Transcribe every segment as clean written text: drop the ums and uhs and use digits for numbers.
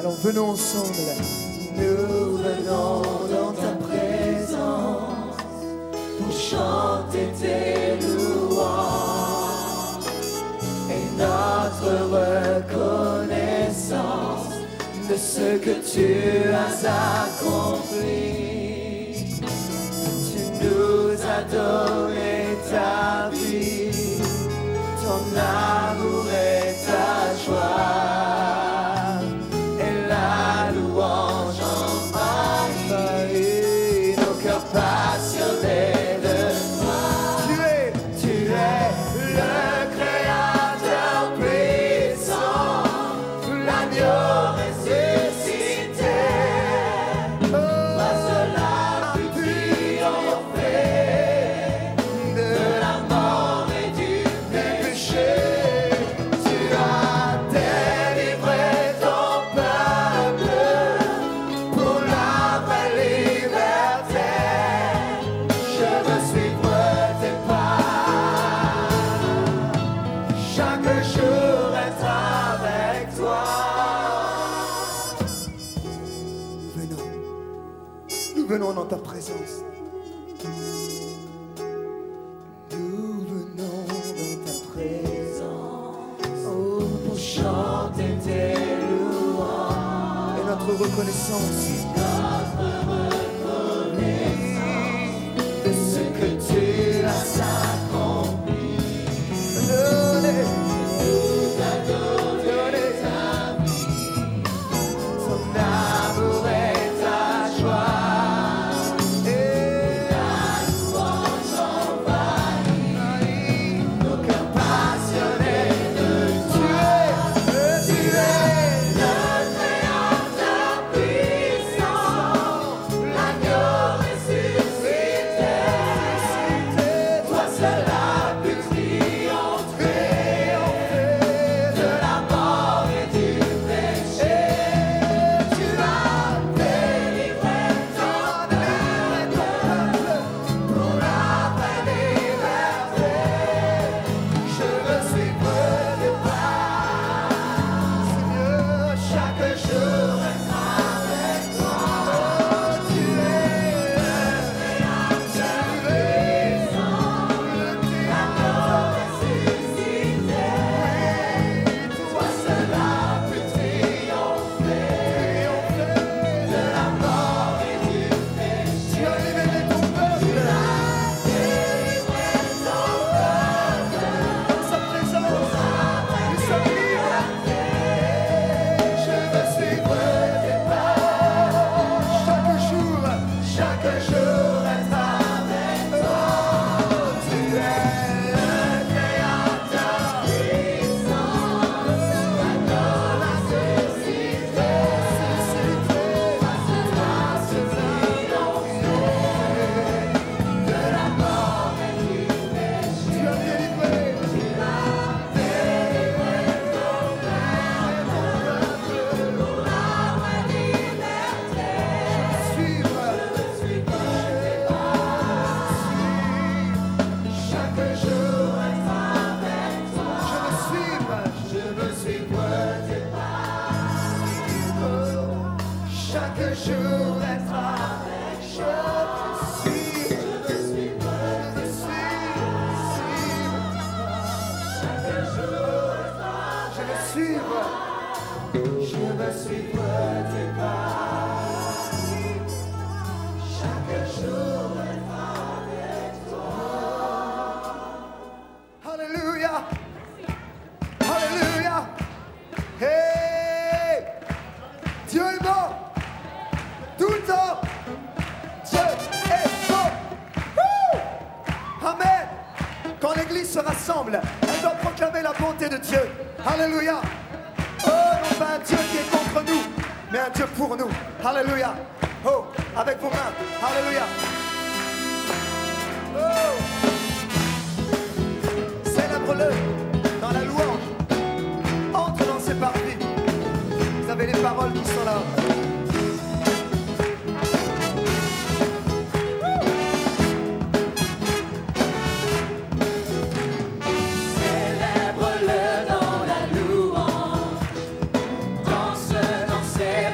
Alors venons ensemble. Nous venons dans ta présence pour chanter tes louanges et notre reconnaissance de ce que tu as accompli. Tu nous as donné ta vie, ton amour et ta joie. Venons dans ta présence. Nous venons dans ta présence, oh, pour chanter tes louanges et notre reconnaissance. De ce que tu as accompli. Nous a donné ta vie, ton amour et ta joie. Se rassemble, elle doit proclamer la bonté de Dieu. Alléluia. Oh, non pas un Dieu qui est contre nous, mais un Dieu pour nous. Alléluia. Oh, avec vos mains. Alléluia. Oh. Célèbre-le dans la louange. Entre dans ses parvis. Vous avez les paroles qui sont là. Célèbre-le dans la louange, danse dans ses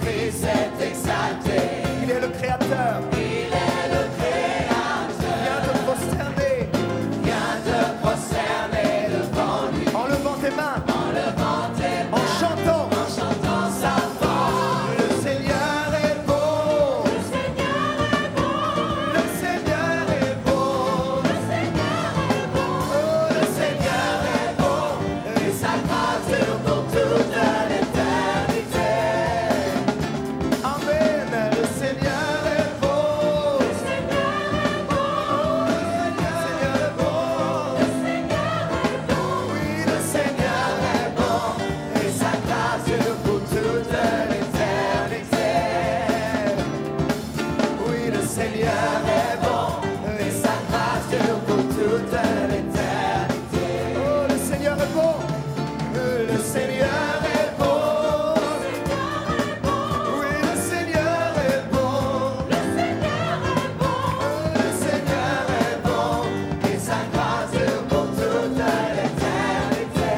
Fils est exalté. Il est le Créateur. Il est le Créateur. Viens te prosterner Viens te prosterner devant lui. en levant tes mains, En levant tes en mains, chantant. en chantant sa force. Le Seigneur est beau. Le Seigneur est bon. Le Seigneur est beau. Le Seigneur est bon. Oh, Le Seigneur est bon. Et sa grâce dure pour toute l'éternité. Amen. Le Seigneur est beau. Le Seigneur est bon. Oh, le Seigneur est beau. Le Seigneur est bon. Oui, le Seigneur est bon. Et sa grâce dure pour toute l'éternité. Oui, le Seigneur est bon. Et sa grâce dure pour toute l'éternité. Oh, le Seigneur est bon. Le Seigneur est bon. Oui, le Seigneur est bon. Le Seigneur est bon. Le Seigneur est bon. Et sa grâce dure pour toute l'éternité.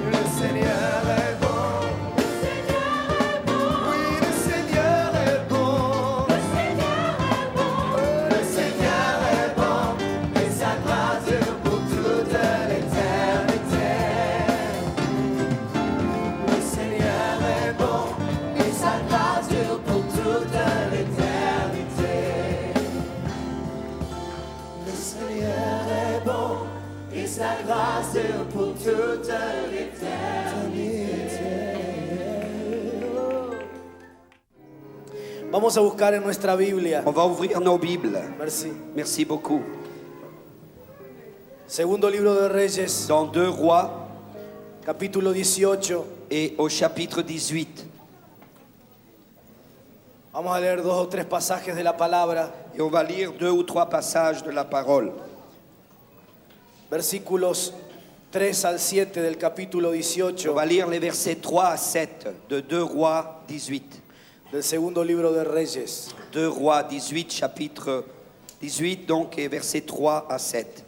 Le Seigneur est bon. Oui, le Seigneur est bon. Le Seigneur est bon. Le Seigneur est bon. Et sa grâce dure pour toute l'éternité. Le Seigneur est bon. Et sa grâce dure pour toute l'éternité. Le Seigneur est bon. Et sa grâce dure pour toute l'éternité. Vamos a buscar en nuestra Biblia. On va ouvrir nos Bibles. Merci. Merci beaucoup. Segundo libro de Reyes, Dans 2 Rois capítulo 18. et au chapitre 18. Vamos a leer 2 o 3 pasajes de la palabra. Et on va lire 2 ou 3 passages de la parole. Versículos 3 al 7 del capítulo On 18 va lire les versets 3 à 7 de 2 Rois 18. del segundo libro de Reyes. 2 Rois 18, chapitre 18, donc, et versets 3 à 7.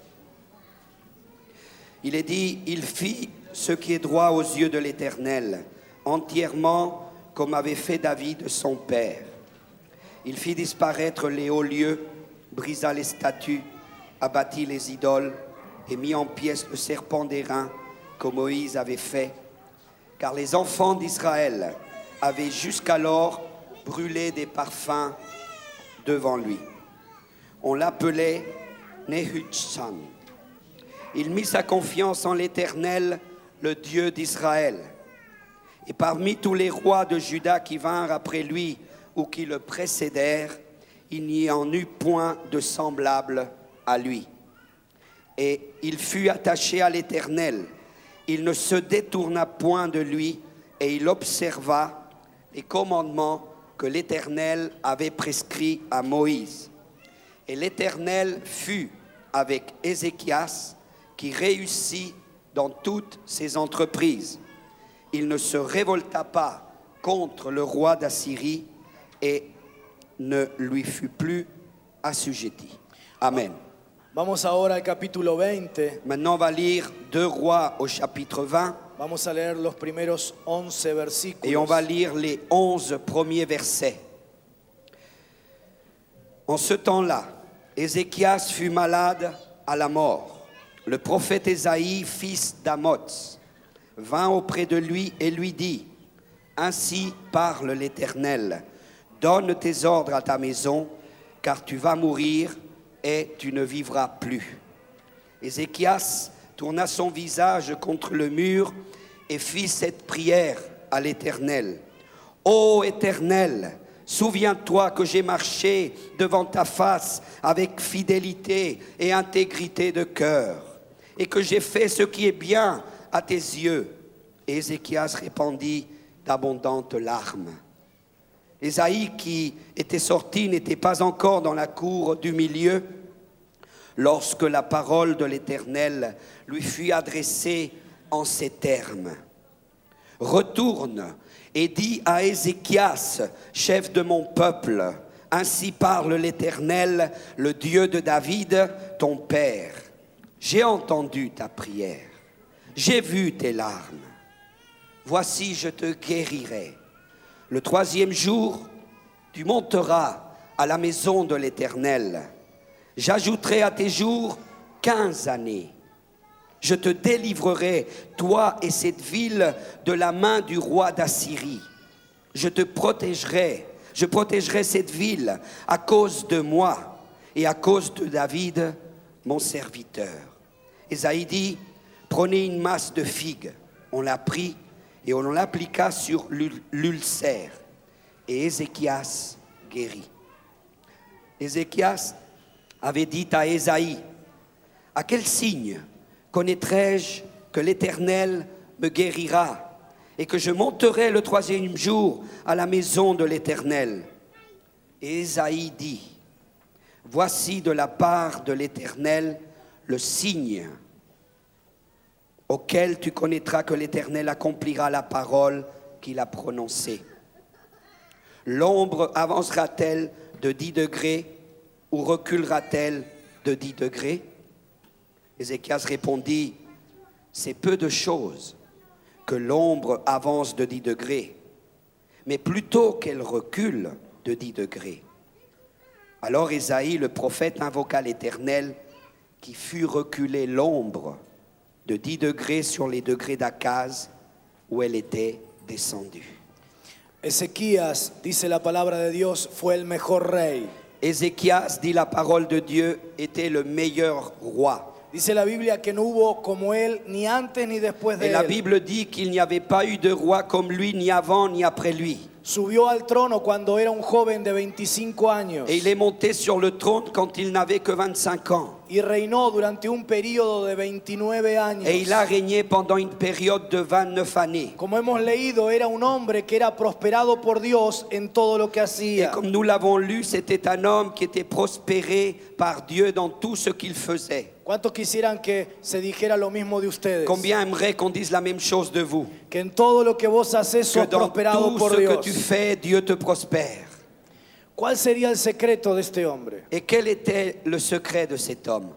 Il est dit, il fit ce qui est droit aux yeux de l'Éternel, entièrement comme avait fait David son père. Il fit disparaître les hauts lieux, brisa les statues, abattit les idoles et mit en pièces le serpent d'airain que Moïse avait fait. Car les enfants d'Israël avaient jusqu'alors brûlé des parfums devant lui. On l'appelait Nehushtan. Il mit sa confiance en l'Éternel, le Dieu d'Israël. Et parmi tous les rois de Juda qui vinrent après lui ou qui le précédèrent, il n'y en eut point de semblable à lui. Et il fut attaché à l'Éternel. Il ne se détourna point de lui et il observa les commandements que l'Éternel avait prescrits à Moïse. Et l'Éternel fut avec Ézéchias qui réussit dans toutes ses entreprises. Il ne se révolta pas contre le roi d'Assyrie et ne lui fut plus assujetti. Amen. Vamos ahora al capítulo 20. Maintenant, on va lire 2 Rois au chapitre 20 Vamos a leer los primeros 11 versículos. et on va lire les 11 premiers versets. En ce temps-là, Ézéchias fut malade à la mort. Le prophète Ésaïe, fils d'Amoz, vint auprès de lui et lui dit, « Ainsi parle l'Éternel, donne tes ordres à ta maison, car tu vas mourir et tu ne vivras plus. » Ézéchias tourna son visage contre le mur et fit cette prière à l'Éternel. « Ô Éternel, souviens-toi que j'ai marché devant ta face avec fidélité et intégrité de cœur, et que j'ai fait ce qui est bien à tes yeux. » Et Ézéchias répandit d'abondantes larmes. Ésaïe, qui était sorti, n'était pas encore dans la cour du milieu, lorsque la parole de l'Éternel lui fut adressée en ces termes. « Retourne et dis à Ézéchias, chef de mon peuple, ainsi parle l'Éternel, le Dieu de David, ton père. J'ai entendu ta prière, j'ai vu tes larmes. voici, je te guérirai. Le troisième jour, tu monteras à la maison de l'Éternel. J'ajouterai à tes jours 15 années. Je te délivrerai, toi et cette ville, de la main du roi d'Assyrie. Je protégerai cette ville à cause de moi et à cause de David, mon serviteur. Ésaïe dit, prenez une masse de figues. On la prit et on l'appliqua sur l'ulcère. Et Ézéchias guérit. Ézéchias avait dit à Ésaïe, à quel signe connaîtrai-je que l'Éternel me guérira et que je monterai le troisième jour à la maison de l'Éternel? Et Ésaïe dit, voici de la part de l'Éternel le signe auquel tu connaîtras que l'Éternel accomplira la parole qu'il a prononcée. L'ombre avancera-t-elle de 10 degrés ou reculera-t-elle de 10 degrés? Ézéchias répondit, c'est peu de choses que l'ombre avance de 10 degrés, mais plutôt qu'elle recule de 10 degrés. Alors Ésaïe, le prophète, invoqua l'Éternel qui fit reculer l'ombre de 10 degrés sur les degrés d'Akaz où elle était descendue. Ezequías, dice la palabra de Dios, fue el mejor rey. Ézéchias, dit la parole de Dieu, était le meilleur roi. Dice la Biblia que no hubo como él ni antes ni después de Et la él. Bible dit qu'il n'y avait pas eu de roi comme lui, ni avant ni après lui. Subió al trono cuando era un joven de 25 años Et il est monté sur le trône quand il n'avait que 25 ans. y reinó durante un periodo de 29 años. Et il a régné pendant une période de 29 années. Como hemos leído, era un hombre que era prosperado por Dios en todo lo que Et hacía. comme nous l'avons lu, c'était un homme qui était prospéré par Dieu dans tout ce qu'il faisait. ¿Cuántos quisieran que se dijera lo mismo de ustedes? Combien aimeraient qu'on dise la même chose de vous? Que en todo lo que vos haces Que sos dans prosperado tout por ce que Dios. tu fais, Dieu te prospère. ¿Cuál sería el secreto de este hombre? Et quel était le secret de cet homme?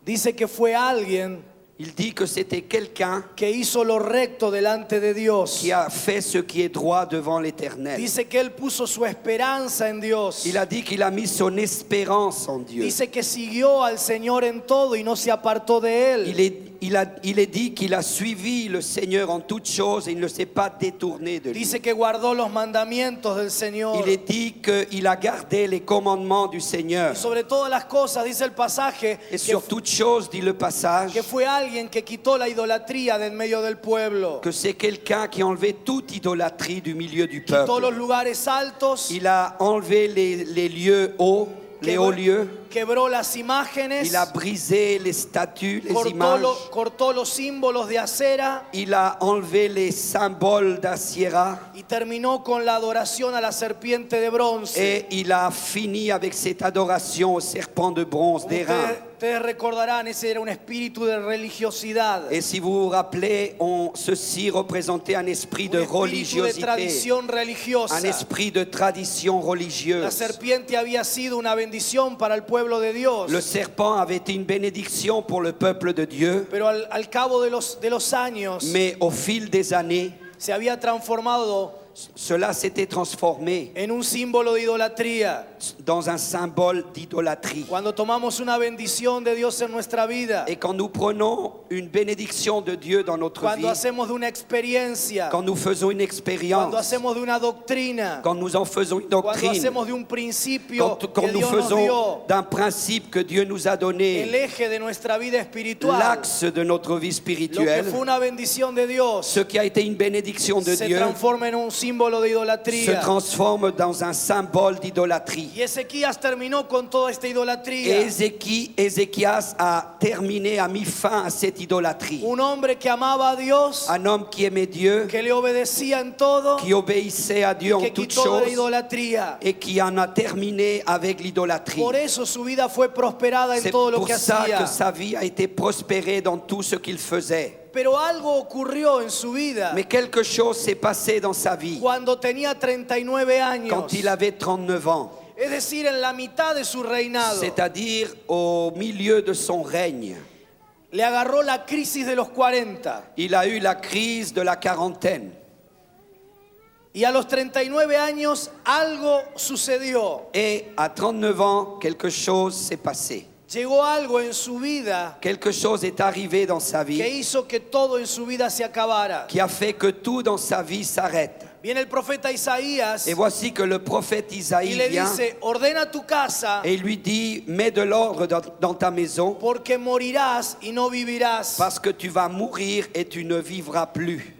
Dice que fue alguien Il dit que c'était quelqu'un que hizo lo recto delante de Dios. qui a fait ce qui est droit devant l'Éternel. Dice que él puso su esperanza en Dios. Il a dit qu'il a mis son espérance en Dieu. Dice que siguió al Señor en todo y no se apartó de él. Il est dit qu'il a suivi le Seigneur en toutes choses et il ne s'est pas détourné de lui. Dice que guardó los mandamientos del Señor. Il est dit qu'il a gardé les commandements du Seigneur. Y sobre todas las cosas, dice el pasaje, Et sur toutes choses, dit le passage, que fue alguien que quitó la idolatría del medio del pueblo. que c'est quelqu'un qui a enlevé toute idolâtrie du milieu du Quitó los peuple. lugares altos, Il a enlevé les lieux hauts, les hauts lieux. quebró las imágenes, Il a brisé les statues, les images. cortó los símbolos de acera Il a enlevé les symboles d'Assyra. y terminó con la adoración a la serpiente de bronce. Et il a fini avec cette adoration au serpent de bronze d'airain. Ustedes recordarán, ese era un espíritu de religiosidad, Et si vous vous rappelez, ceci représentait un esprit de un espíritu de religiosité, tradición religiosa. un esprit de tradition La religieuse. serpiente había sido una bendición para el pueblo de Dios, Le serpent avait été une bénédiction pour le peuple de Dieu, pero al cabo de los años mais au fil des années, se había transformado cela s'était transformé en un símbolo de idolatría. dans un symbole d'idolâtrie. Cuando tomamos una bendición de Dios en nuestra vida, Et quand nous prenons une bénédiction de Dieu dans notre cuando vie, hacemos de una experiencia, quand nous faisons une cuando expérience, hacemos de una doctrina, quand nous en faisons une cuando doctrine, hacemos de un principio quand que nous Dios nos faisons dio, d'un principe que Dieu nous a el donné, eje de nuestra vida espiritual, l'axe de notre vie lo que spirituelle, fue una bendición de Dios, ce qui a été une bénédiction de se Dieu, transforma en un símbolo de se idolatría. transforme dans un symbole d'idolâtrie. Y Ezequías terminó con toda esta Et idolatría. Ézéchias a terminé, a mis fin à cette idolâtrie. Un hombre que amaba a Dios, Un homme qui aimait Dieu, que le obedecía en todo, qui obéissait à Dieu en que toutes quitó de la choses idolatría. et qui en a terminé avec l'idolâtrie. Por eso su vida fue prosperada en C'est todo lo pour que ça hacía. que sa vie a été prospérée dans tout ce qu'il faisait. Pero algo ocurrió en su vida Mais quelque chose s'est passé dans sa vie cuando tenía 39 años. quand il avait 39 ans, Es decir, en la mitad de su reinado. c'est-à-dire au milieu de son règne. Le agarró la crisis de los 40. Il a eu la crise de la quarantaine. Y a los 39 años algo sucedió. Et à 39 ans, quelque chose s'est passé. Llegó algo en su vida Quelque chose est arrivé dans sa que vie hizo que todo en su vida se acabara. qui a fait que tout dans sa vie s'arrête. Viene el profeta Isaías Et voici que le prophète y Isaïe le vient dice, ordena tu casa et il lui dit, mets de l'ordre dans ta maison porque morirás y no vivirás. parce que tu vas mourir et tu ne vivras plus.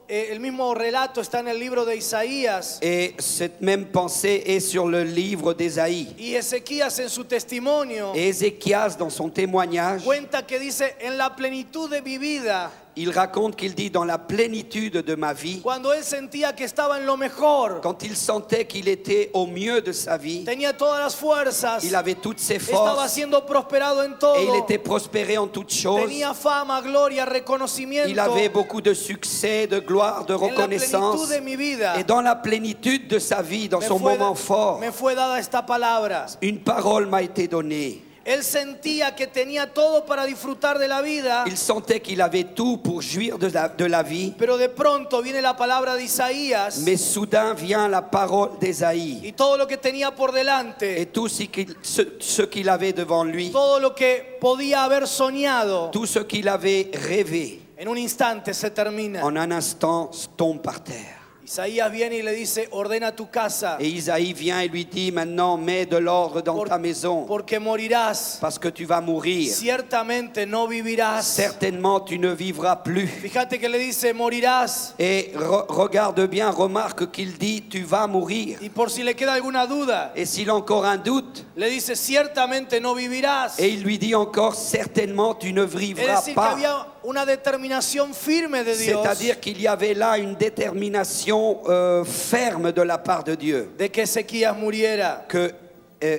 El mismo relato está en el libro de Isaías. Et cette même pensée est sur le livre d'Ésaïe. Y Ezequías en su testimonio Et Ézéchias, dans son témoignage, cuenta que dice, en la plenitud de mi vida, il raconte qu'il dit, dans la plénitude de ma vie, cuando él sentía que estaba en lo mejor, quand il sentait qu'il était au mieux de sa vie, tenía todas las fuerzas, il avait toutes ses estaba forces siendo prosperado en todo, et il était prospéré en toutes choses. tenía fama, gloria, reconocimiento. Il avait beaucoup de succès, de gloire, de En la reconnaissance. plenitud de mi vida, Et dans la plénitude de sa vie, dans son moment fort, me fue dada esta palabra. une parole m'a été donnée. Él sentía que tenía todo para disfrutar de la vida, Il sentait qu'il avait tout pour jouir de la vie. pero de pronto viene la palabra de Isaías Mais soudain vient la parole d'Ésaïe. y todo lo que tenía por delante, Et tout ce qu'il avait devant lui, todo lo que podía haber soñado, tout ce qu'il avait rêvé, en un instante se termina. en un instant tombe par terre. Isaías viene y le dice, ordena tu casa, Et Isaïe vient et lui dit, maintenant mets de l'ordre dans ta maison, porque morirás, parce que tu vas mourir. ciertamente no vivirás. Certainement tu ne vivras plus. Fíjate que le dice, morirás. Et regarde bien, remarque qu'il dit, tu vas mourir. Y por si le queda alguna duda, Et s'il a encore un doute, le dice, ciertamente no vivirás. et il lui dit encore, certainement tu ne Es vivras decir, que pas. había una determinación firme de Dios C'est-à-dire qu'il y avait là une détermination ferme de la part de Dieu, de que Ezequías muriera. que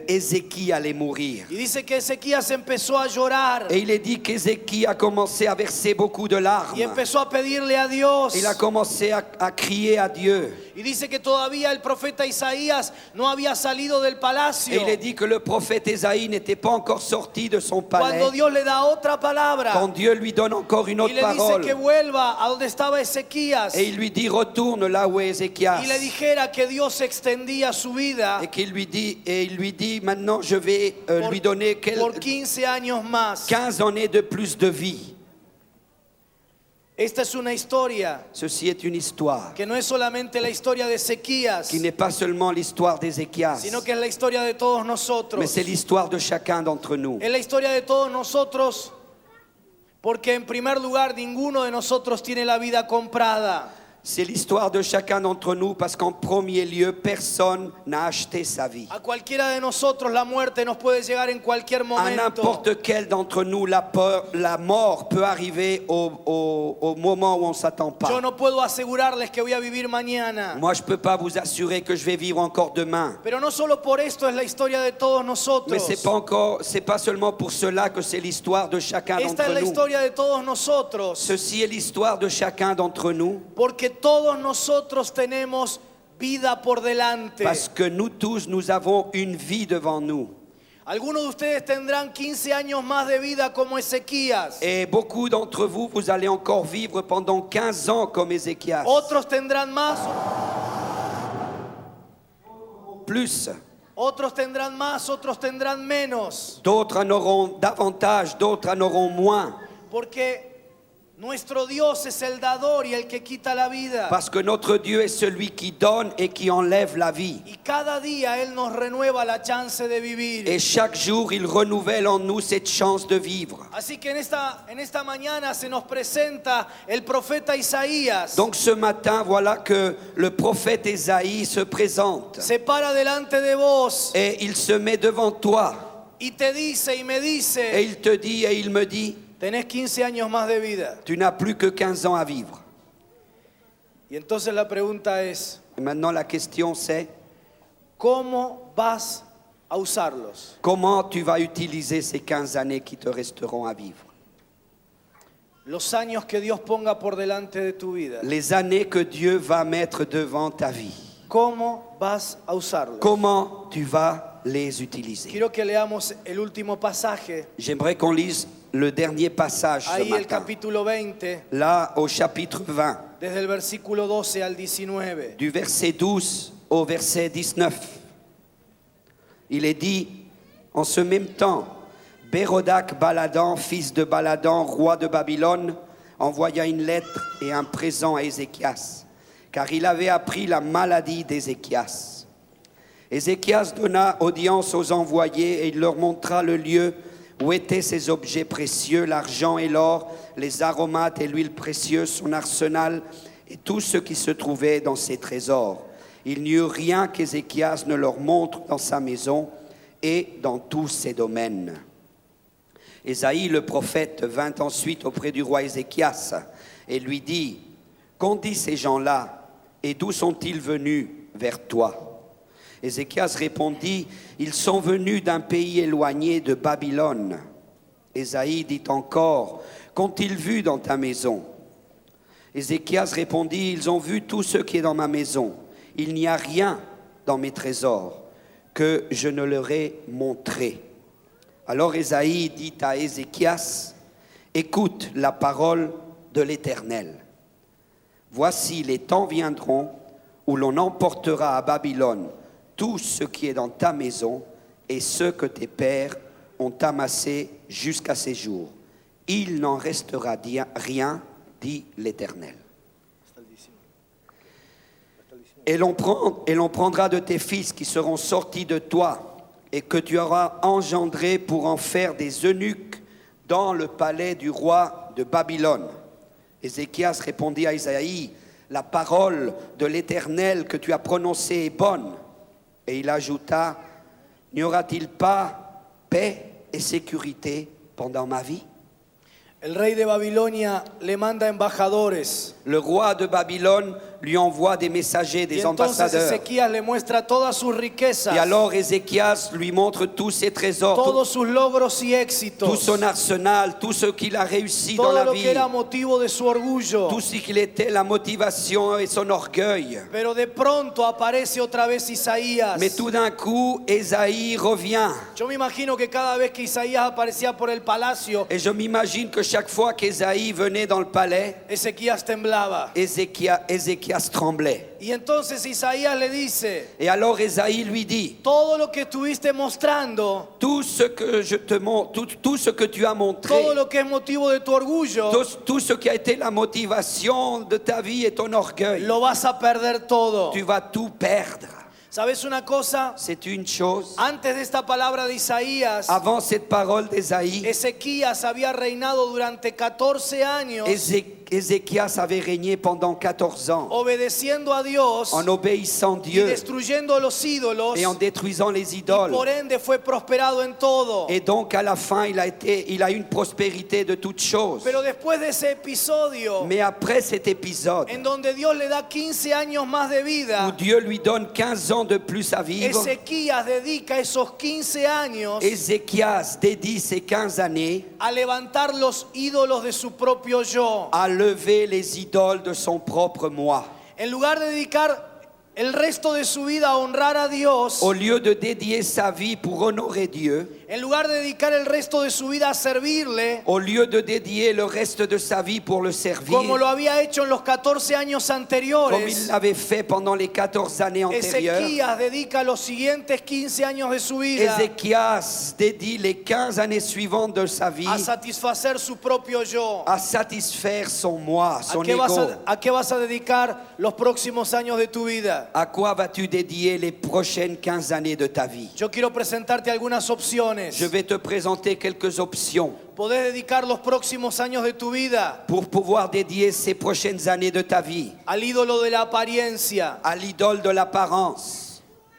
Ézéchie allait mourir. Y dice que Ezequías empezó a llorar Et il est dit qu'Ézéchie a commencé à verser beaucoup de larmes. y empezó a pedirle a Dios. Il a commencé à crier à Dieu. Y dice que todavía el profeta Isaías no había salido del Et palacio il est dit que le prophète Ésaïe n'était pas encore sorti de son palais. cuando Dios le da otra palabra Quand Dieu lui donne encore une y autre le dice parole. que vuelva a donde estaba Ezequías Et il lui dit, retourne là où est Ézéchias. y le dijera que Dios extendía su vida Et il lui dit, maintenant je vais lui donner por 15 años más. 15 années de plus de vie. Esta es una historia Ceci est une histoire que no es solamente la historia de Ezequías, qui n'est pas seulement l'histoire d'Ézéchias, sino que es la historia de todos nosotros. mais c'est l'histoire de chacun d'entre nous. Es la historia de todos nosotros porque en primer lugar ninguno de nosotros tiene la vida comprada. C'est l'histoire de chacun d'entre nous parce qu'en premier lieu, personne n'a acheté sa vie. A cualquiera de nosotros la muerte nos puede llegar en cualquier À momento. n'importe quel d'entre nous, la mort peut arriver au moment où on ne s'attend pas. Yo no puedo asegurarles que voy a vivir mañana. Moi, je ne peux pas vous assurer que je vais vivre encore demain. Pero no solo por esto es la historia de todos Mais nosotros. c'est pas seulement pour cela que c'est l'histoire de chacun Esta es d'entre la nous. historia de todos nosotros. Ceci est l'histoire de chacun d'entre nous Porque todos nosotros tenemos vida por delante. parce que nous tous, nous avons une vie devant nous. Algunos de ustedes tendrán 15 años más de vida como Ezequías. Et beaucoup d'entre vous, vous allez encore vivre pendant 15 ans comme Ézéchias. Otros tendrán más, Plus. otros tendrán más, otros tendrán menos. D'autres en auront davantage, d'autres en auront moins. Porque nuestro Dios es el dador y el que quita la vida. Parce que notre Dieu est celui qui donne et qui enlève la vie. Y cada día Él nos renueva la chance de vivir. Et chaque jour, il renouvelle en nous cette chance de vivre. Así que en esta mañana se nos presenta el profeta Isaías. Donc ce matin, voilà que le prophète Ésaïe se présente. Se para delante de vos Et il se met devant toi. y te dice y me Et dice, il te dit et il me dit, tenés 15 años más de vida. tu n'as plus que 15 ans à vivre. Y entonces la pregunta es, Et maintenant, la question c'est, ¿cómo vas a usarlos? comment tu vas utiliser ces 15 années qui te resteront à vivre? Los años que Dios ponga por delante de tu vida. Les années que Dieu va mettre devant ta vie. ¿Cómo vas a usarlos? Comment tu vas les utiliser? Quiero que leamos el último pasaje, J'aimerais qu'on lise le dernier passage ce ahí el matin. capítulo 20, Là, au chapitre 20. desde el versículo 12 al 19. du verset 12 au verset 19. Il est dit, en ce même temps, Bérodac Baladan, fils de Baladan, roi de Babylone, envoya une lettre et un présent à Ézéchias, car il avait appris la maladie d'Ézéchias. Ézéchias donna audience aux envoyés et il leur montra le lieu où étaient ses objets précieux, l'argent et l'or, les aromates et l'huile précieuse, son arsenal et tout ce qui se trouvait dans ses trésors. Il n'y eut rien qu'Ézéchias ne leur montre dans sa maison et dans tous ses domaines. Ésaïe le prophète vint ensuite auprès du roi Ézéchias et lui dit, « Qu'ont dit ces gens-là et d'où sont-ils venus vers toi ?» Ézéchias répondit, « Ils sont venus d'un pays éloigné de Babylone. » Ésaïe dit encore, « Qu'ont-ils vu dans ta maison ?» Ézéchias répondit, « Ils ont vu tout ce qui est dans ma maison. Il n'y a rien dans mes trésors que je ne leur ai montré. » Alors Ésaïe dit à Ézéchias, « Écoute la parole de l'Éternel. Voici les temps viendront où l'on emportera à Babylone tout ce qui est dans ta maison et ce que tes pères ont amassé jusqu'à ces jours. Il n'en restera rien, dit l'Éternel. Et l'on prendra de tes fils qui seront sortis de toi et que tu auras engendrés pour en faire des eunuques dans le palais du roi de Babylone. » Ézéchias répondit à Isaïe, « La parole de l'Éternel que tu as prononcée est bonne. » Et il ajouta, « N'y aura-t-il pas paix et sécurité pendant ma vie ?» El rey de Babilonia le manda embajadores. Le roi de Babylone lui envoie des messagers, des Y entonces ambassadeurs. Ezequías le muestra todas sus riquezas, Et alors Ézéchias lui montre tous ses trésors, todos sus logros y éxitos, tout son arsenal, tout ce qu'il a réussi dans todo la lo que vie, era motivo de su orgullo. tout ce qu'il était, la motivation et son orgueil. Pero de pronto aparece otra vez Isaías. Mais tout d'un coup, Ésaïe revient. Yo me imagino que cada vez que Isaías aparecía por el palacio, Et je m'imagine que chaque fois qu'Ésaïe venait dans le palais, Ezequías temblaba. Ézéchias tremblait. Y entonces Isaías le dice, Et alors Ésaïe lui dit, todo lo que estuviste mostrando, tout ce que je te montre, tout ce que tu as montré, todo lo que es motivo de tu orgullo, tout ce qui a été la motivation de ta vie et ton orgueil, lo vas a perder todo. tu vas tout perdre. ¿Sabes una cosa? C'est une chose. Antes de esta palabra de Isaías, Avant cette parole d'Ésaïe, Ezequías había reinado durante 14 años Ézéchias avait régné pendant 14 ans obedeciendo a Dios en obéissant y Dieu destruyendo los ídolos, et en détruisant les y idoles. por ende fue prosperado en todo. Et donc à la fin, il a eu une prospérité de toutes choses. Pero después de ese episodio, Mais après cet épisode, en donde Dios le da 15 años más de où vida, Dieu lui donne 15 ans de plus à vivre, Ezequías dedica esos 15 años Ézéchias dédie ces 15 années a levantar los ídolos de su propio yo. à lever les idoles de son propre moi. En lugar de dedicar el resto de su vida a honrar a Dios, Au lieu de dédier sa vie pour honorer Dieu, en lugar de dedicar el resto de su vida a servirle, au lieu de dédier le reste de sa vie pour le servir, como lo había hecho en los 14 años comme il anteriores, l'avait fait pendant les 14 années antérieures, Ezequías dedica los siguientes 15 años de su vida Ézéchias dédie les 15 années suivantes de sa vie a satisfacer su propio yo. à satisfaire son moi, son ego. ¿A qué vas a dedicar los próximos años de tu vida? À quoi vas-tu dédier les prochaines 15 années de ta vie? Yo quiero presentarte algunas opciones. Je vais te présenter quelques options Podés dedicar los próximos años de tu vida pour pouvoir dédier ces prochaines années de ta vie al ídolo de la apariencia. à l'idole de l'apparence.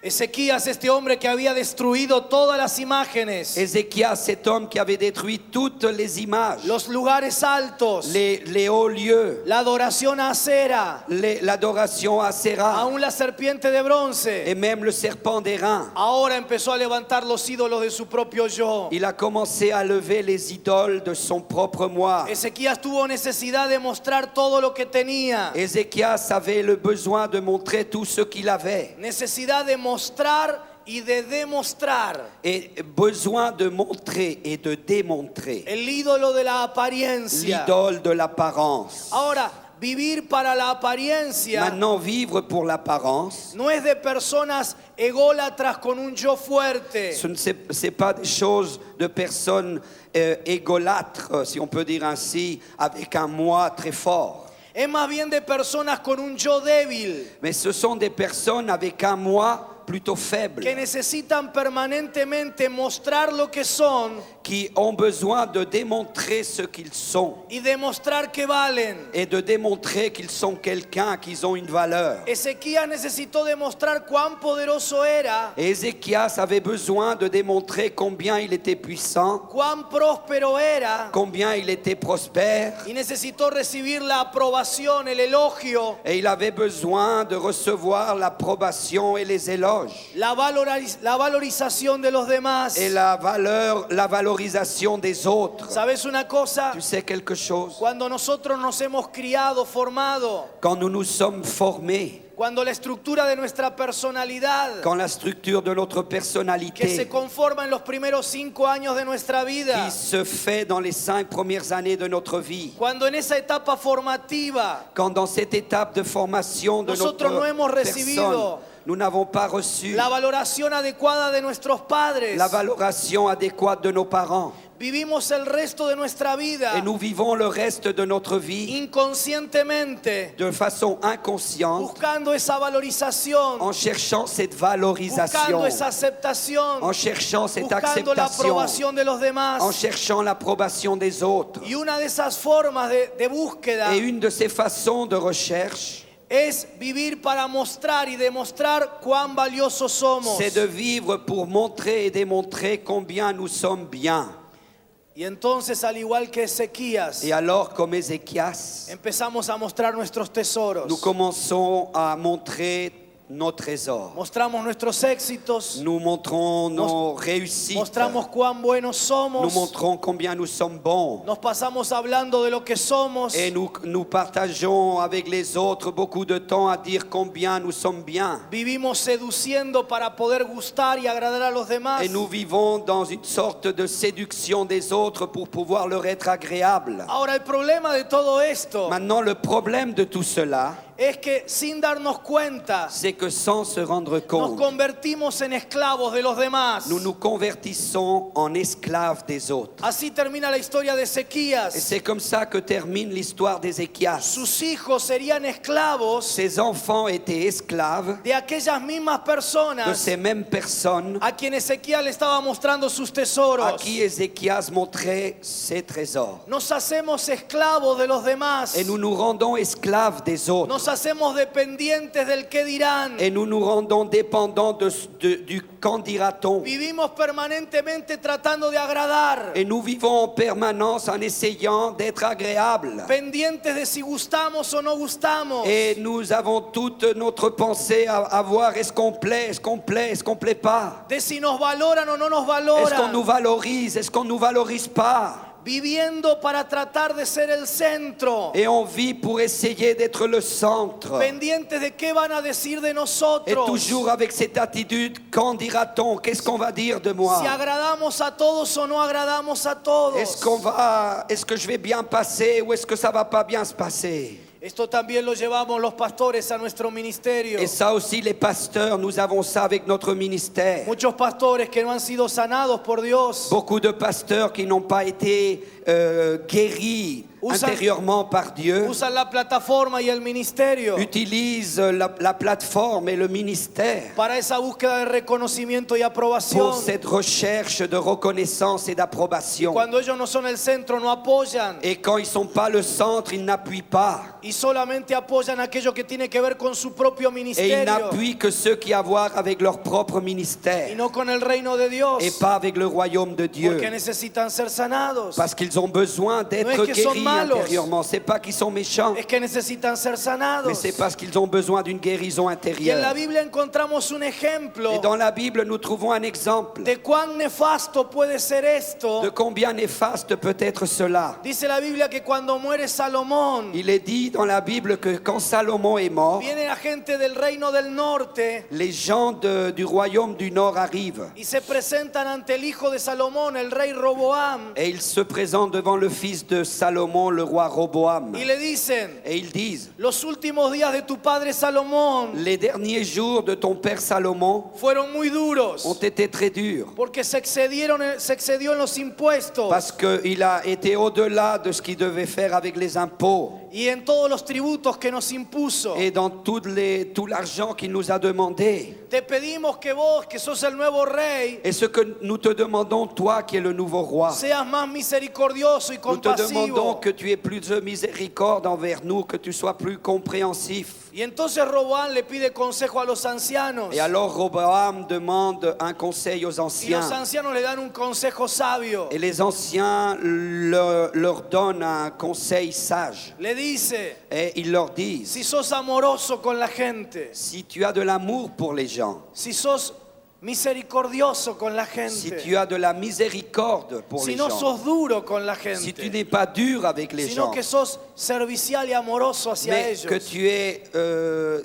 Ezequías, este hombre que había destruido todas las imágenes, Ézéchias, cet homme qui avait détruit toutes les images, los lugares altos, les hauts lieux, la adoración a Acera, l'adoration à Séra aún la serpiente de bronce, et même le serpent d'airain. ahora empezó a levantar los ídolos de su propio yo. Il a commencé à lever les idoles de son propre moi. Ezequías tuvo necesidad de mostrar todo lo que tenía, Ézéchias avait le besoin de montrer tout ce qu'il avait necesidad de mostrar y de demostrar. et besoin de montrer et de démontrer El ídolo de la apariencia. l'idole de l'apparence. Ahora, vivir para la apariencia Maintenant, vivre pour l'apparence, no es de personas ególatras con un yo fuerte. c'est pas des choses de personnes égolâtres, si on peut dire ainsi, avec un moi très fort. Es más bien de personas con un yo débil Mais ce sont des personnes avec un moi plutôt faible, que necesitan permanentemente mostrar lo que son qui ont besoin de démontrer ce qu'ils sont y demostrar que valen. et de démontrer qu'ils sont quelqu'un, qu'ils ont une valeur. Ezequías necesitó demostrar cuán poderoso era, Et Ézéchias avait besoin de démontrer combien il était puissant, cuán próspero era, combien il était prospère, y necesitó recibir la aprobación, el elogio, et il avait besoin de recevoir l'approbation et les éloges, la valorización de los demás. et la valorisation des autres. ¿Sabes una cosa? Tu sais quelque chose? Cuando nosotros nos hemos criado, formado, Quand nous nous sommes formés, cuando la estructura de nuestra personalidad quand la structure de notre que se personnalité conforma en los primeros 5 años de nuestra vida, qui se fait dans les 5 premières années de notre vie, cuando en esa etapa formativa quand dans cette étape de formation de nosotros no hemos notre personne, recibido nous n'avons pas reçu la valoración adecuada de nuestros padres, la valoration adéquate de nos parents, vivimos el resto de nuestra vida et nous vivons le reste de notre vie inconscientemente de façon inconsciente buscando esa valorización, en cherchant cette valorisation, buscando esa aceptación, en cherchant cette buscando la acceptation, aprobación de los demás. en cherchant l'approbation des autres. Y una de esas formas de búsqueda Et une de ces façons de recherche, es vivir para mostrar y demostrar cuán valiosos somos. c'est de vivre pour montrer et démontrer combien nous sommes bien. Y entonces, al igual que Ezequías, Et alors, comme Ézéchias, empezamos a mostrar nuestros tesoros. nous commençons à montrer nos trésors. Mostramos nuestros éxitos, Nous montrons nos réussites. mostramos cuán buenos somos, Nous montrons combien nous sommes bons. nos pasamos hablando de lo que somos, Et nous partageons avec les autres beaucoup de temps à dire combien nous sommes bien. vivimos seduciendo para poder gustar y agradar a los demás. Et nous vivons dans une sorte de séduction des autres pour pouvoir leur être agréable. Ahora, el problema de todo esto Maintenant, le problème de tout cela, es que sin darnos cuenta c'est que sans se rendre nos compte, convertimos en esclavos de los demás. nous nous convertissons en esclaves des autres. Así termina la historia de Et Ezequías. c'est comme ça que termine l'histoire d'Ézéchias. Sus hijos serían esclavos Ses enfants étaient esclaves de aquellas mismas de personas ces mêmes personnes a quien Ezequiel le estaba mostrando sus à tesoros. qui Ézéchias montrait ses trésors. Nos hacemos esclavos de los demás. Et nous nous rendons esclaves des autres. Nos hacemos dependientes del que dirán. Et nous nous rendons dépendants du qu'en dira-t-on. Vivimos permanentemente tratando de agradar, Et nous vivons en permanence en essayant d'être agréables. pendientes de si gustamos o no gustamos. Et nous avons toute notre pensée à voir est-ce qu'on plaît, est-ce qu'on plaît, est-ce qu'on plaît pas. De si nos valoran o no nos Est-ce qu'on nous valoran. valorise, est-ce qu'on nous valorise pas. Viviendo para tratar de ser el centro. Et on vit pour essayer d'être le centre. Pendientes de qué van a decir de Et nosotros. toujours avec cette attitude, qu'en dira-t-on, qu'est-ce qu'on va dire de moi. Si agradamos a todos o no agradamos a todos. Est-ce que je vais bien passer ou est-ce que ça va pas bien se passer. Esto también lo llevamos los pastores a nuestro ministerio. Et ça aussi, les pasteurs, nous avons ça avec notre ministère. Muchos pastores que no han sido sanados por Dios Beaucoup de pasteurs qui n'ont pas été guéris intérieurement par Dieu usan la plataforma y el ministerio utilisent la plateforme et le ministère para esa búsqueda de reconocimiento y pour aprobación. cette recherche de reconnaissance et d'approbation. Cuando ellos no son el centro, no apoyan Et quand ils ne sont pas le centre, ils n'appuient pas. y solamente apoyan aquello que tiene que ver con su propio Et ils ministerio n'appuient que ceux qui ont à voir avec leur propre y ministère no con el reino de Dios, et pas avec le royaume de Dieu. porque necesitan ser sanados. Parce qu'ils ont besoin d'être No es que son guéris malos. intérieurement. C'est pas qu'ils sont méchants, Es que necesitan ser mais sanados. c'est parce qu'ils ont besoin d'une guérison Y en la intérieure. Biblia encontramos un ejemplo Et dans la Bible, nous trouvons un exemple de cuán nefasto puede ser esto. de combien néfaste peut être cela. Dice la Biblia que cuando muere Salomón, Il est dit dans la Bible que quand Salomon est mort, viene la gente del reino del norte les gens du royaume du Nord arrivent y se presentan ante el hijo de Salomón, el rey Roboam, et ils se présentent devant le fils de Salomon, Salomon, le roi Roboam. y le dicen, Et ils disent, los últimos días de tu padre Salomón les derniers jours de ton père Salomon fueron muy duros ont été très durs. porque se excedió en los impuestos Parce qu'il a été au-delà de ce qu'il devait faire avec les impôts y en todos los tributos que nos impuso. et dans tout l'argent qu'il nous a demandé. Te pedimos que vos, que sos el nuevo rey, Et ce que nous te demandons, toi qui es le nouveau roi, seas más misericordioso y nous te demandons compasivo. que tu aies plus de miséricorde envers nous, que tu sois plus compréhensif. Y entonces Roboam le pide consejo a los ancianos. Et alors Roboam demande un conseil aux Y los anciens. ancianos le dan un consejo sabio. Et les anciens leur donnent un conseil sage. Le dice, Et ils leur disent, si sos amoroso con la gente, si tu as de l'amour pour les gens, si sos misericordioso con la si gente, tu as de la miséricorde pour si les no gens, sos duro con la si tu gente, n'es pas dur avec les sino gens, que sos servicial y amoroso hacia mais ellos,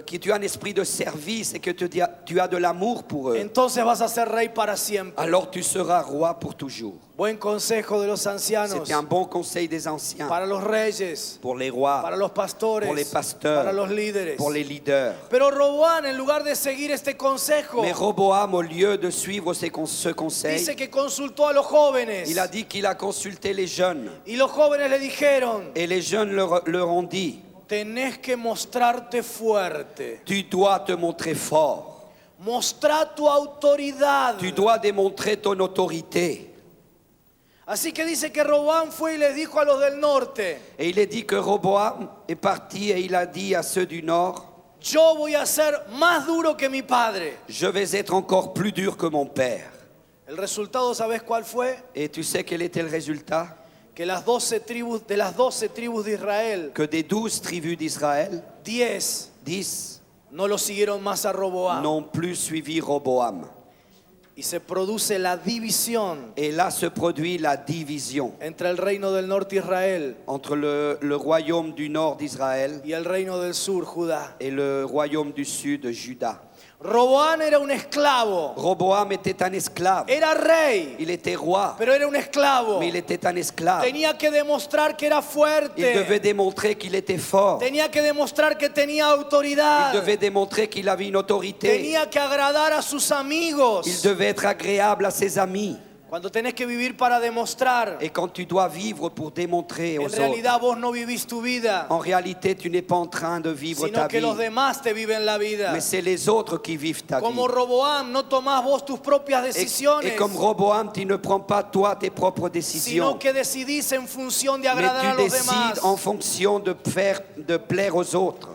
que tu as un esprit de service et que tu as de l'amour pour eux, entonces vas a ser rey para siempre. alors tu seras roi pour toujours. Buen consejo de los ancianos C'était un bon conseil des anciens para los reyes, pour les rois, para los pastores, pour les pasteurs, para los líderes. pour les leaders. Pero Roboam, en lugar de seguir este consejo, Mais Roboam, au lieu de suivre ce conseil, dice que consultó a los jóvenes. il a dit qu'il a consulté les jeunes. Y los jóvenes le dijeron, Et les jeunes leur ont dit, tenés que mostrarte fuerte. tu dois te montrer fort. Mostrá tu autoridad. Tu dois démontrer ton autorité. Así que dice que Roboam fue y les dijo a los del norte, Et il est dit que Roboam est parti et il a dit à ceux du nord, yo voy a ser más duro que mi padre. je vais être encore plus dur que mon père. El resultado, ¿sabes cuál fue? Et tu sais quel était le résultat? Que de las 12 tribus de Israel, Que des 12 tribus d'Israël, 10 10 no lo siguieron más a Roboam. n'ont plus suivi Roboam. Y se produce la división Et là se produit la division entre el reino del norte Israel entre le royaume du nord d'Israël y el reino del sur Judá. et le royaume du sud, Juda. Roboam era un esclavo, Roboam était un esclave. era rey, Il était roi, pero era un esclavo. mais il était un esclave. Tenía que demostrar que era Il devait fuerte, démontrer qu'il était fort. tenía que demostrar que tenía Il autoridad, devait démontrer qu'il avait une autorité. tenía que agradar a sus amigos. Il devait être agréable à ses amis. Cuando tenés que vivir para demostrar, Et quand tu dois vivre pour démontrer en aux autres, realidad vos no vivís tu vida, en réalité, tu n'es pas en train de vivre sino ta que los vie. demás te viven la vida. Mais c'est les autres qui vivent ta vie. Como Roboam, no tomás vos tus propias decisiones, Et comme Roboam, tu ne prends pas toi tes propres décisions, sino que decidís en función de mais agradar a tu los demás. décides en fonction de plaire aux autres.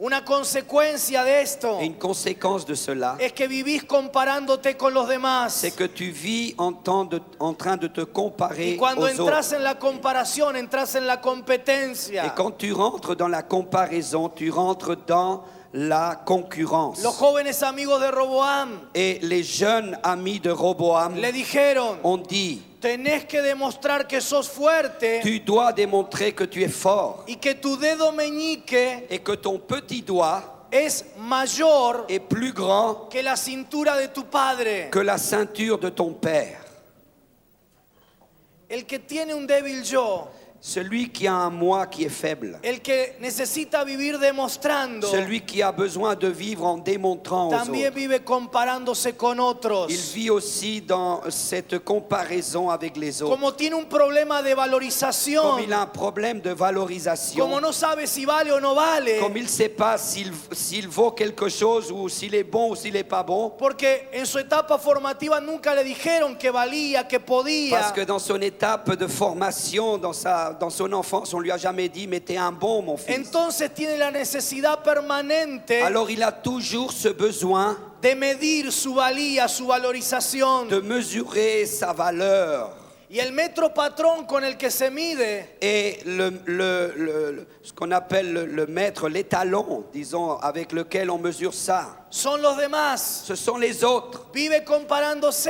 Una consecuencia de esto Et une conséquence de cela, es que vivís comparándote con los demás. c'est que tu vis en train de te comparer Y cuando aux autres. entras en la comparación, entras en la competencia. Et quand tu rentres dans la comparaison, tu rentres dans la concurrence. Los jóvenes amigos de Roboam Et les jeunes amis de Roboam le dijeron, ont dit, tenés que demostrar que sos fuerte tu dois démontrer que tu es fort y que tu dedo meñique et que ton petit doigt es mayor est plus grand que la cintura de tu padre. que la ceinture de ton père. El que tiene un débil yo, Celui qui a un moi qui est faible, el que necesita vivir demostrando, celui qui a besoin de vivre en démontrant aux también autres, vive comparándose con otros. il vit aussi dans cette comparaison avec les autres. Como tiene un problema de valorización, Comme il a un problème de valorisation, como no sabe si vale o no vale, comme il ne sait pas s'il vaut quelque chose ou s'il est bon ou s'il n'est pas bon, porque en su etapa formativa nunca le dijeron que valía, que podía. parce que dans son étape de formation, dans son enfance, on lui a jamais dit mais t'es un bon mon fils. Entonces tiene la necesidad permanente Alors il a toujours ce besoin de medir su valía, su valorización. de mesurer sa valeur. Y el metro patrón con el que se mide Et ce qu'on appelle le mètre, l'étalon, disons, avec lequel on mesure ça, son los demás. ce sont les autres. Vive comparándose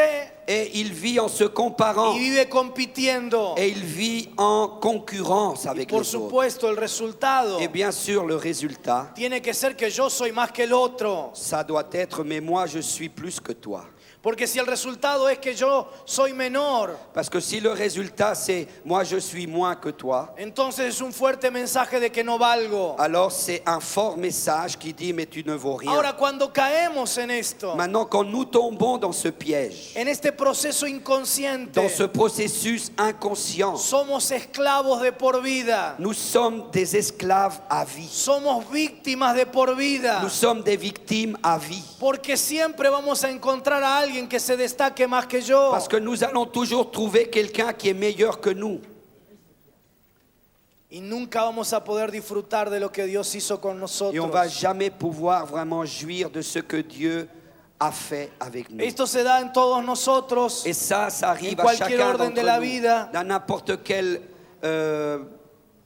Et il vit en se comparant. y vive compitiendo. Et il vit en concurrence Y avec por les autres. supuesto el resultado Et bien sûr, le résultat, tiene que ser que yo soy más que el otro. ça doit être, mais moi je suis plus que toi. Porque si el resultado es que yo soy menor, Parce que si le résultat c'est moi je suis moins que toi, entonces es un fuerte mensaje de que no valgo. alors c'est un fort message qui dit mais tu ne vaux rien. Ahora, cuando caemos en esto, Maintenant, quand nous tombons dans ce piège, en este proceso inconsciente, dans ce processus inconscient, somos esclavos de por vida. nous sommes des esclaves à vie. Somos víctimas de por vida. Nous sommes des victimes à vie. Porque siempre vamos a encontrar a alguien que se destaque más que yo. Parce que nous allons toujours trouver quelqu'un qui est meilleur que nous. Y nunca vamos a poder disfrutar de lo que Dios hizo con Et on ne va nosotros. jamais pouvoir vraiment jouir de ce que Dieu a fait avec nous. Esto se da en todos nosotros. Et ça arrive En à cualquier chacun orden de d'entre la nous, vida. dans n'importe quel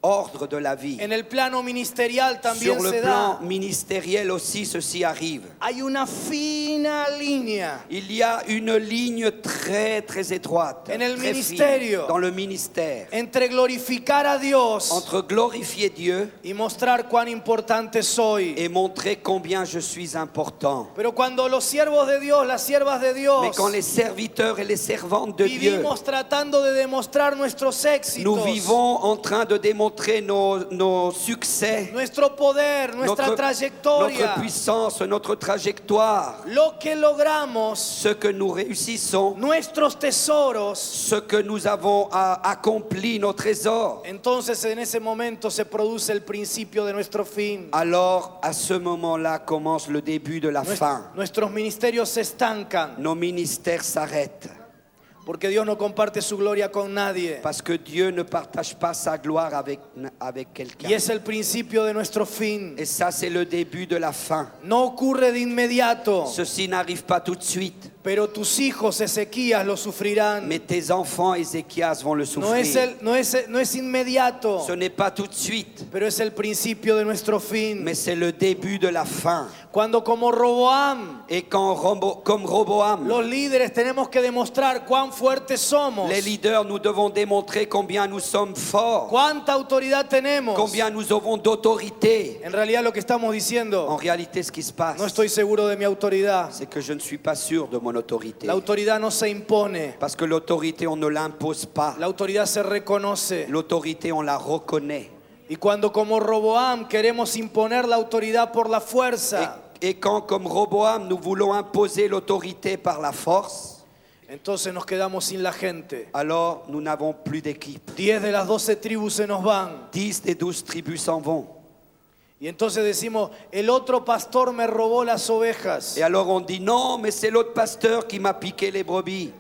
ordre de la vie. En el plano ministerial también Sur le se plan da. ministériel aussi, ceci arrive. Hay una fina línea Il y a une ligne très très étroite, En el très ministerio. fine, dans le ministère, entre glorificar a Dios entre glorifier Dieu y mostrar cuán importante soy. et montrer combien je suis important. Pero cuando los siervos de Dios, las siervas de Mais Dios, quand les serviteurs et les servantes de Dieu, vivimos tratando de demostrar nuestros nous éxitos, vivons en train de démontrer nos succès, nuestro poder, nuestra notre trayectoria, puissance, notre trajectoire, lo que logramos, ce que nous réussissons, nuestros tesoros, ce que nous avons accompli, nos trésors. entonces en ese momento se produce el principio de nuestro fin. Alors, à ce moment-là, commence le début de la fin. Nuestros ministerios se estancan Nos ministères s'arrêtent porque Dios no comparte su gloria con nadie. parce que Dieu ne partage pas sa gloire avec Y quelqu'un. es el principio de nuestro fin. Et ça, c'est le début de la fin. No ocurre de inmediato, Ceci n'arrive pas tout de suite, pero tus hijos Ezequías lo sufrirán. mais tes enfants, Ézéchias, vont le No es, souffrir. no es inmediato, Ce n'est pas tout de suite, pero es el principio de nuestro fin. mais c'est le début de la fin. Cuando como Roboam, Et quand, comme Roboam, los líderes tenemos que demostrar cuán fuertes somos, les leaders, nous devons démontrer combien nous sommes forts, cuánta autoridad tenemos. combien nous avons d'autorité. En realidad lo que estamos En diciendo, réalité, ce qui se passe, no estoy seguro de mi autoridad. c'est que je ne suis pas sûr de mon autorité. La autoridad no se impone, Parce que l'autorité, on ne l'impose pas. la autoridad se reconoce. L'autorité, on la reconnaît. Y cuando como Roboam queremos imponer la autoridad por la fuerza, Et quand, comme Roboam, nous voulons imposer l'autorité par la force, entonces nos quedamos sin la gente. alors nous n'avons plus d'équipe. 10 de las 12 tribus se nos van. 10 des 12 tribus s'en vont. Y entonces decimos, el otro pastor me robó las ovejas. Et alors on dit non, mais c'est l'autre pasteur qui m'a piqué les brebis.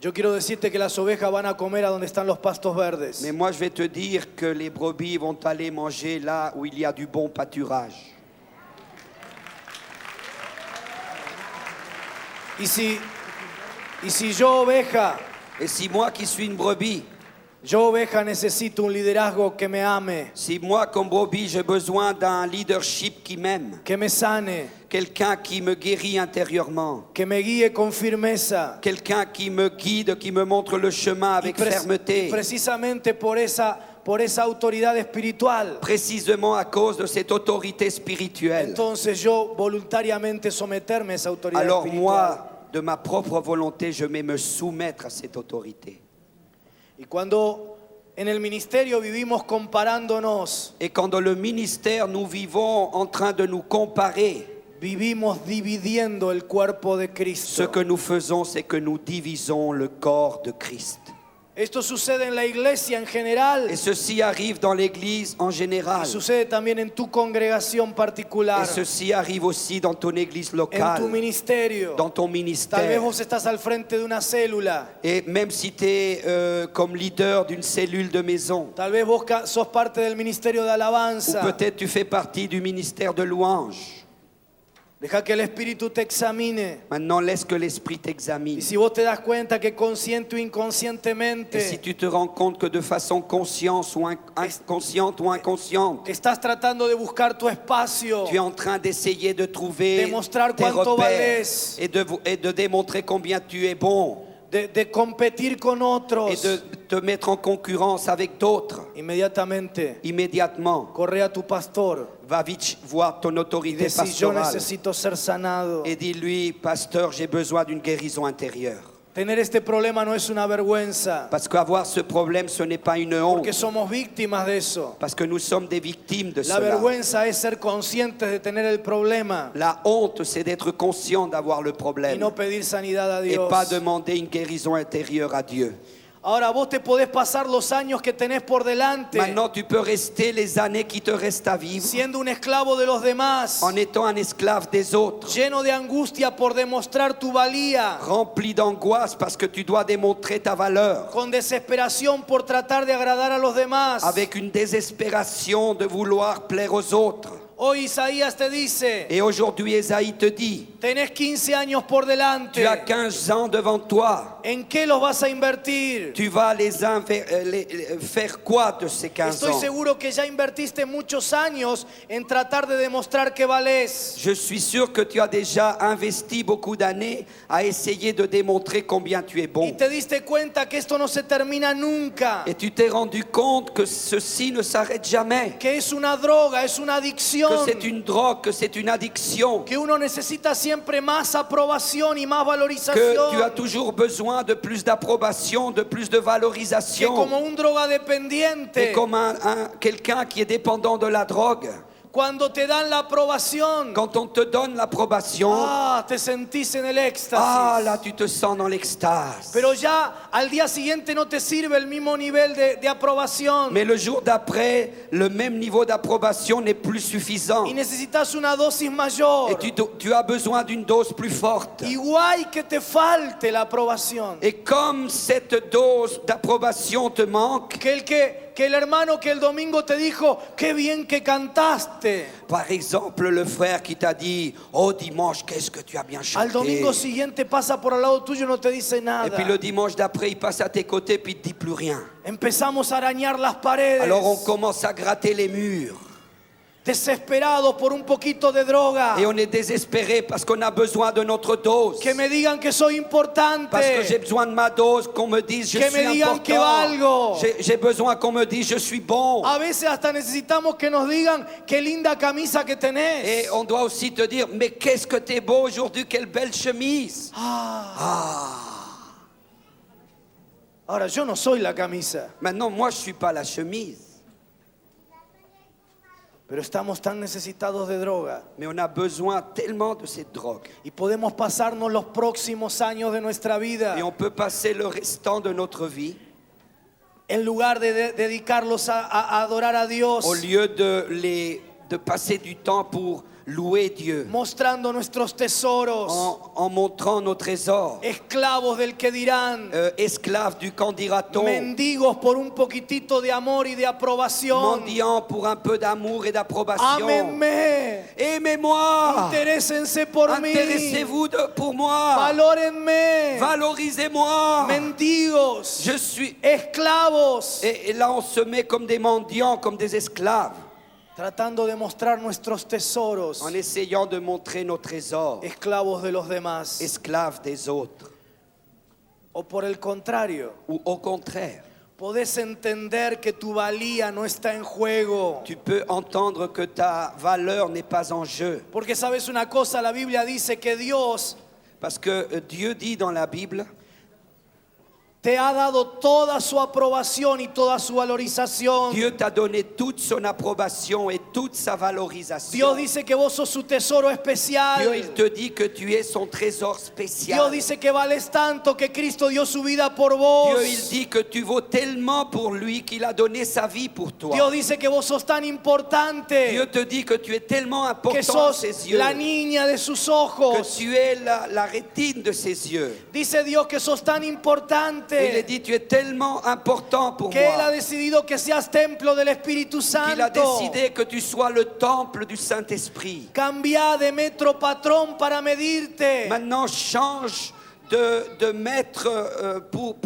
Yo quiero decirte que las ovejas van a comer a donde están los pastos verdes. Mais moi, je vais te dire que les brebis vont aller manger là où il y a du bon pâturage. Y si yo oveja, Et si moi qui suis une brebis, yo oveja necesito un liderazgo que me ame, si moi comme brebis j'ai besoin d'un leadership qui m'aime, que me sane, quelqu'un qui me guérit intérieurement, que me guíe con firmeza. quelqu'un qui me guide, qui me montre le chemin avec fermeté, Precisamente por esa autoridad espiritual, précisément à cause de cette autorité spirituelle. entonces yo voluntariamente someterme a esa autoridad Alors espiritual. moi, de ma propre volonté, je vais me soumettre à cette autorité. Y cuando en el ministerio vivimos comparándonos, Et quand dans le ministère, nous vivons en train de nous comparer, vivimos dividiendo el cuerpo de ce Cristo. que nous faisons, c'est que nous divisons le corps de Christ. Esto sucede en la iglesia en general Et ceci arrive dans l'Église en y général. sucede también en tu congregación particular, Et ceci arrive aussi dans ton Église en tu locale, ministerio. dans ton Tal vez ministère. vos estás al frente de una célula, Et même si tu es comme leader d'une cellule de maison, tal vez vos sos parte del ministerio de ou alabanza, peut-être tu fais partie du ministère de louange, Deja que el Espíritu te examine. Maintenant, laisse que l'Esprit t'examine. Y si vos te das cuenta que consciente o Et si inconscientemente tu te rends compte que de façon consciente ou inconsciente, estás tratando de buscar tu espacio, tu es en train d'essayer de trouver Demostrar tes cuánto repères vales. et de démontrer combien tu es bon de competir con et otros, de te mettre en concurrence avec d'autres, inmediatamente immédiatement, corre a tu pastor va vite voir ton y autorité decís, yo pastorale necesito ser sanado. et dis-lui, pasteur, j'ai besoin d'une guérison intérieure. Tener este problema no es una vergüenza, Parce qu'avoir ce problème, ce n'est pas une honte. porque somos víctimas de eso. Parce que nous sommes des victimes de La cela. vergüenza es ser conscientes de tener el problema La honte, c'est d'être conscient d'avoir le y problème no pedir sanidad a et Dios. pas demander une guérison intérieure à Dieu. Ahora vos te podés pasar los años que tenés por delante Maintenant, tu peux rester les années qui te restent à vivre siendo un esclavo de los demás, en étant un esclave des autres, lleno de angustia por demostrar tu valía, rempli d'angoisse parce que tu dois démontrer ta valeur, con desesperación por tratar de agradar a los demás. avec une désespération de vouloir plaire aux autres. Hoy Isaías te dice, Et aujourd'hui, Ésaïe te dit, tenés 15 años por delante, tu as 15 ans devant toi. ¿en qué los vas a invertir? Tu vas faire quoi de ces 15 Estoy ans? seguro que ya invertiste muchos años en tratar de demostrar que valés. Je suis sûr que tu as déjà investi beaucoup d'années à essayer de démontrer combien tu es Y bon. te diste cuenta que esto no se termina nunca, Et tu t'es rendu compte que ceci ne s'arrête jamais, que es una droga, es una que adicción, c'est une drogue, que c'est une addiction, que uno necesita siempre más aprobación y más que tu as valorización, toujours besoin de plus d'approbation, de plus de que valorisation. como un Et drogadependiente, comme quelqu'un qui est dépendant de la drogue, cuando te dan la aprobación, quand on te donne l'approbation, te sentís en el éxtasis. là tu te sens dans l'extase. Pero ya al día siguiente no te sirve el mismo nivel de aprobación. Mais le jour d'après, le même niveau d'approbation n'est plus suffisant. Y necesitas una dosis mayor. Et tu as besoin d'une dose plus forte. Igual que te falte la aprobación. Et comme cette dose d'approbation te manque, Que el hermano que el domingo te dijo, qué bien que cantaste. par exemple, le frère qui t'a dit, oh dimanche, qu'est-ce que tu as bien chanté. Al domingo siguiente pasa por al lado tuyo y no te dice nada. Et puis le dimanche d'après, il passe à tes côtés, puis il te dit plus rien. Empezamos a arañar las paredes. Alors on commence à gratter les murs. Desesperados por un poquito de droga. Et on est désespéré parce qu'on a besoin de notre dose. Que me digan que soy importante. Parce que j'ai besoin de ma dose, qu'on me dise je Que suis me digan que important. valgo. J'ai besoin qu'on me dise je suis bon. A veces hasta necesitamos que nos digan qué linda camisa que tenés. Et on doit aussi te dire, mais qu'est-ce que t'es beau aujourd'hui, quelle belle chemise. Ahora, yo no soy la camisa, Maintenant, moi, je suis pas la chemise, pero estamos tan necesitados de droga mais on a besoin tellement de cette drogue. y podemos pasarnos los próximos años de nuestra vida Et on peut passer le restant de notre vie, en lugar de dedicarlos a adorar a Dios, au lieu de passer du temps pour louer Dieu, mostrando nuestros tesoros, en montrant nos trésors, esclavos del que dirán, esclaves du qu'en dira-t-on, mendigos por un poquitito de amor y de aprobación. mendiants pour un peu d'amour et d'approbation. Ámenme, Aimez-moi, interésense por mí, intéressez-vous pour moi, valórenme, valorisez-moi. mendigos, Je suis... esclavos, Et là, on se met comme des mendiants, comme des esclaves, tratando de mostrar nuestros tesoros, en essayant de montrer nos trésors, esclavos de los demás. esclaves des autres. O por el contrario, Ou au contraire, podés entender que tu valía no está en juego. tu peux entendre que ta valeur n'est pas en jeu. Porque sabes una cosa, la Biblia dice que Dios Parce que Dieu dit dans la Bible, te ha dado toda su aprobación y toda su valorización. Dieu t'a donné toute son approbation et toute sa valorisation. Dios dice que vos sos su tesoro especial. Dieu, il te dit que tu es son trésor Dios spécial. dice que vales tanto que Cristo dio su vida por vos. Dieu, il dit que tu vaux tellement pour lui qu'il a donné sa vie pour toi. Dios dice que vos sos tan importante Dieu te dit que tu es tellement que important à sos ses yeux, la niña de sus que ojos. tu es la rétine de ses yeux. Dice Dios que sos tan importante importante dit, tu es tellement important pour que Él ha moi decidido que seas templo del Espíritu qu'il a Santo. décidé que tu sois le temple du Saint-Esprit. Cambia de metro patrón para medirte. Maintenant, change de maître pour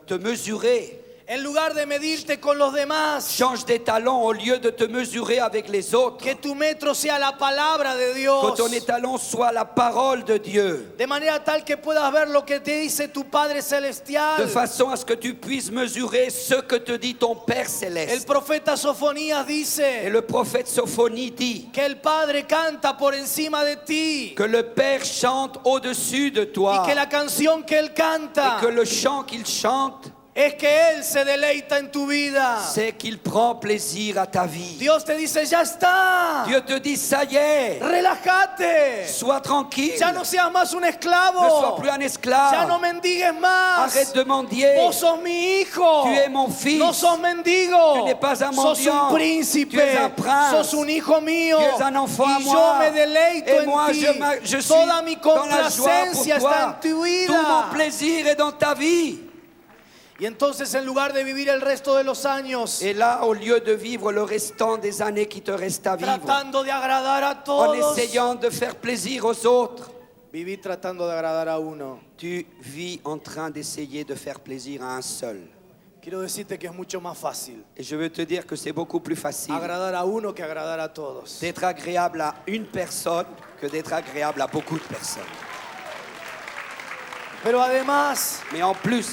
te mesurer. En lugar de medirte con los demás, Change des talons au lieu de te mesurer avec les autres. que tu metro sea la palabra de Que Dios. ton étalon soit la parole de Dieu. De manera tal que puedas ver lo que te dice tu Padre De Celestial. façon à ce que tu puisses mesurer ce que te dit ton Père El Céleste. profeta Sofonías Et dice le prophète Sophonie dit que el Padre canta por encima de ti que le Père chante au-dessus de toi. y que la canción que Él canta Et que le chant qu'il chante, es que Él se deleita en tu vida. c'est qu'il prend plaisir à ta vie. Dios te dice, ya está, Dieu te dit, ça y est, relájate, sois tranquille. ya no seas más un Ne sois esclavo, plus un ya no esclave. mendigues más. Arrête de mendier. Vos sos mi hijo, Tu es mon fils. no sos mendigo, Tu n'es pas un sos mendiant. un príncipe, Tu es un prince. sos un hijo mío, Tu es un enfant à y moi. yo me deleito Et en moi, ti. je suis Toda mi dans la joie pour complacencia está en toi. tu Tout mon vida. plaisir est dans ta vie. Y entonces en lugar de vivir el resto de los años Et là, au lieu de vivre le restant des années qui te restent à vivre, tratando de agradar a en todos, essayant de faire plaisir aux autres, viví tratando de agradar a uno. tu vis en train d'essayer de faire plaisir à un seul. Quiero decirte que es mucho más fácil Et je veux te dire que c'est beaucoup plus facile agradar a uno que agradar a todos. d'être agréable à une personne que d'être agréable à beaucoup de personnes. Pero además, Mais en plus,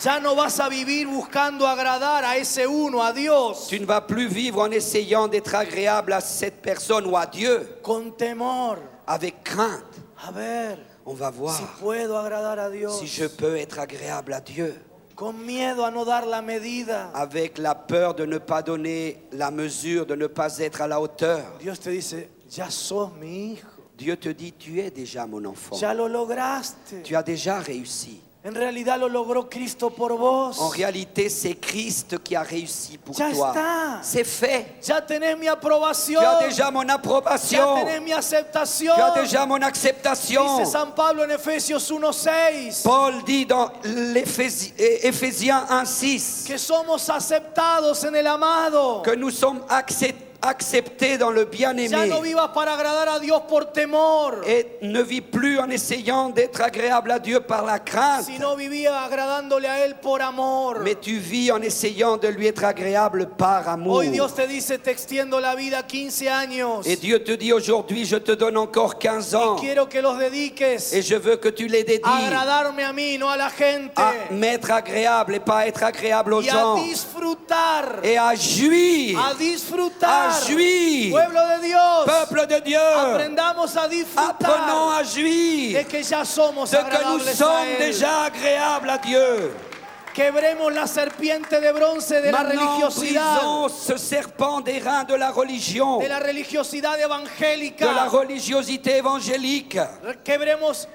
ya no vas a vivir buscando agradar a ese uno, a Dios, tu ne vas plus vivre en essayant d'être agréable à cette personne ou à Dieu con temor. avec crainte. A ver On va voir si puedo agradar a Dios, si je peux être agréable à Dieu, con miedo a no dar la medida. avec la peur de ne pas donner la mesure, de ne pas être à la hauteur. Dios te dice, ya sos mi hijo, Dieu te dit, tu es déjà mon enfant. ya lo lograste. Tu as déjà réussi. En realidad lo logró Cristo por vos. En réalité, c'est Christ qui a réussi pour Ya toi. está. C'est fait. Ya tenés mi Tu aprobación. as déjà mon Ya approbation. tenés mi aceptación. Tu as déjà mon acceptation. Dice San Pablo en Efesios 1:6 Paul dit dans Éphésiens 1:6 que somos aceptados en el amado. que nous sommes acceptés dans le Ya bien-aimé. no vivas para agradar a Dios por temor, Et ne vis plus en essayant d'être agréable à Dieu par la crainte, sino vivía agradándole a Él por amor. mais tu vis en essayant de lui être agréable par amour. Hoy Dios te dice, te extiendo la vida 15 años. Et Dieu te dit aujourd'hui, je te donne encore 15 ans. Quiero que los dediques Et je veux que tu les dédies a agradarme a mí, no a la gente. à m'être agréable et pas être agréable aux Y a gens. disfrutar. Et à jouir. A disfrutar. À jouir. Pueblo de Dios. Peuple de Dieu, Aprendamos a disfrutar apprenons à de jouir que ya somos de que nous agradables a sommes Él. déjà agréables à Dieu. Quebremos la serpiente de bronce de la Maintenant, religiosidad, brisons ce serpent d'airain de la religion, de la religiosidad de la evangélica. religiosité évangélique. Quebremos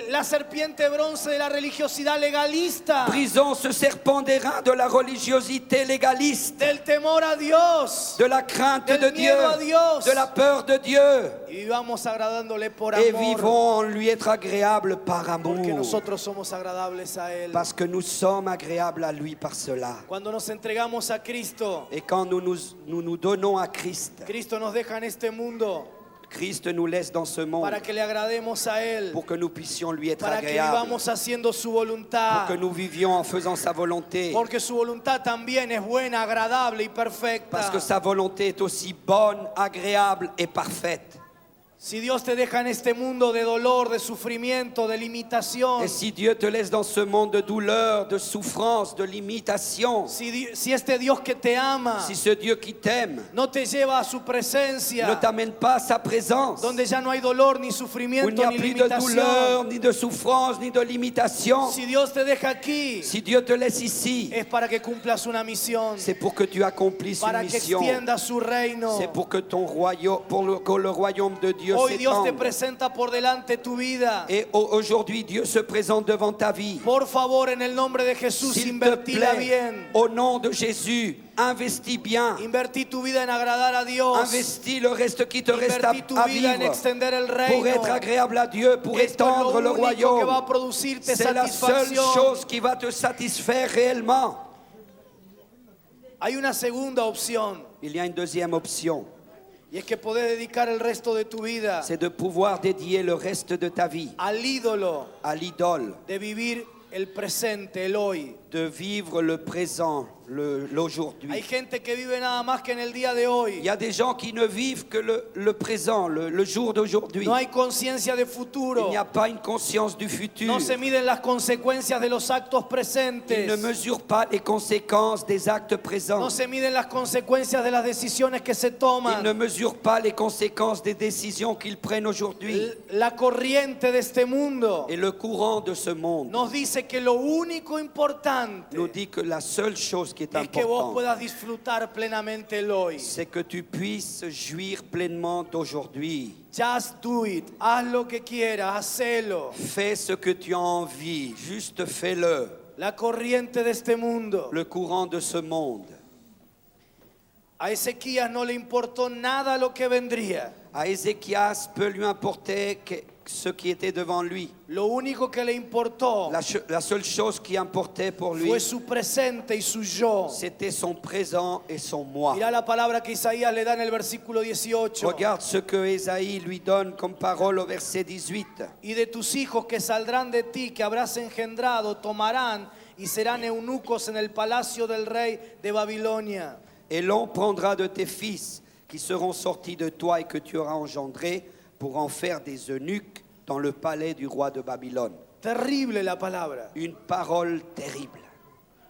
la serpiente de bronce de la religiosidad legalista, Brisons ce serpent d'airain de la religiosité légaliste, del temor a Dios, de la crainte del de Dieu, miedo a Dios. de la peur de Dieu. Y vivamos agradándole por Et amor, vivons en lui être agréable par amour. porque nosotros somos agradables a Él. Parce que nous sommes agréables à lui par cela. Cuando nos entregamos a Cristo, Et quand nous donnons à Christ, Cristo nos deja en este mundo Christ nous laisse dans ce monde para que le agrademos a Él, pour que nous puissions lui être para que agréables, vivamos haciendo su pour voluntad, que nous vivions en faisant sa volonté. porque su voluntad también es buena, agradable y perfecta. Parce que sa volonté est aussi bonne, agréable et parfaite. Si Dios te deja en este mundo de dolor, de sufrimiento, de limitación, Et si Dieu te laisse dans ce monde de douleur, de souffrance, de limitation, si este Dios que te ama si ce Dieu qui t'aime no te lleva a su ne presencia, t'amène pas à sa présence, donde ya no hay dolor, ni où il sufrimiento, n'y a ni plus de limitación, douleur, ni de souffrance, ni de limitation, si Dios te deja aquí, si Dieu te laisse ici, es para que cumplas una misión, c'est pour que tu accomplisses une para que mission. extiendas su reino. C'est pour que ton royaume, que le royaume de Dieu glorieux Hoy Dios te s'étendent. presenta por delante tu vida. Et aujourd'hui, Dieu se présente devant ta vie. Por favor, en el nombre de Jesús, S'il te invertila plaît, bien. au nom de Jésus, investis bien. Invertí tu vida en agradar a Dios. Investis le reste qui te reste Invertí tu à vida en vivre extender el pour reino. être agréable à Dieu, pour Esto es étendre le lo único que va royaume. a producirte C'est la seule satisfacción. chose qui va te satisfaire réellement. Hay una segunda opción, Il y a une deuxième option, y es que podés dedicar el resto de tu vida c'est de pouvoir dédier le reste de ta vie al ídolo à l'idole, de vivir el presente, el hoy. de vivre le présent, Hay l'aujourd'hui. gente que vive nada más que en el día de hoy. Il y a des gens qui ne vivent que le présent, le jour d'aujourd'hui. No hay conciencia de Il futuro. n'y a pas une conscience du futur. No se miden las consecuencias de los actos Ils ne presentes. mesurent pas les conséquences des actes présents. No se miden las consecuencias de las decisiones que se Ils ne toman. mesurent pas les conséquences des décisions qu'ils prennent aujourd'hui. La corriente de este mundo Et le courant de ce monde nos dice que lo único importante nous dit que la seule chose qui est es que vos importante, puedas disfrutar plenamente el hoy. c'est que tu puisses jouir pleinement d'aujourd'hui. Just do it. Haz lo que quieras, hacelo. Fais ce que tu as envie, juste fais-le. La corriente de este mundo. Le courant de ce monde. A Ezequías no le importó nada lo que vendría. À Ézéchias, peu lui importait ce qui était devant lui. Lo único que le importó La seule chose qui importait pour lui, fue su presente y su yo. c'était son présent et son moi. Mira la palabra que Isaías le da en el versículo 18. Regarde ce que Ésaïe lui donne comme parole au verset 18. Y de tus hijos que saldrán de ti, que habrás engendrado, tomarán y serán eunucos en el palacio del rey de Babilonia. Et l'on prendra de tes fils qui seront sortis de toi et que tu auras engendrés pour en faire des eunuques dans le palais du roi de Babylone. Terrible la palabra. Une parole terrible.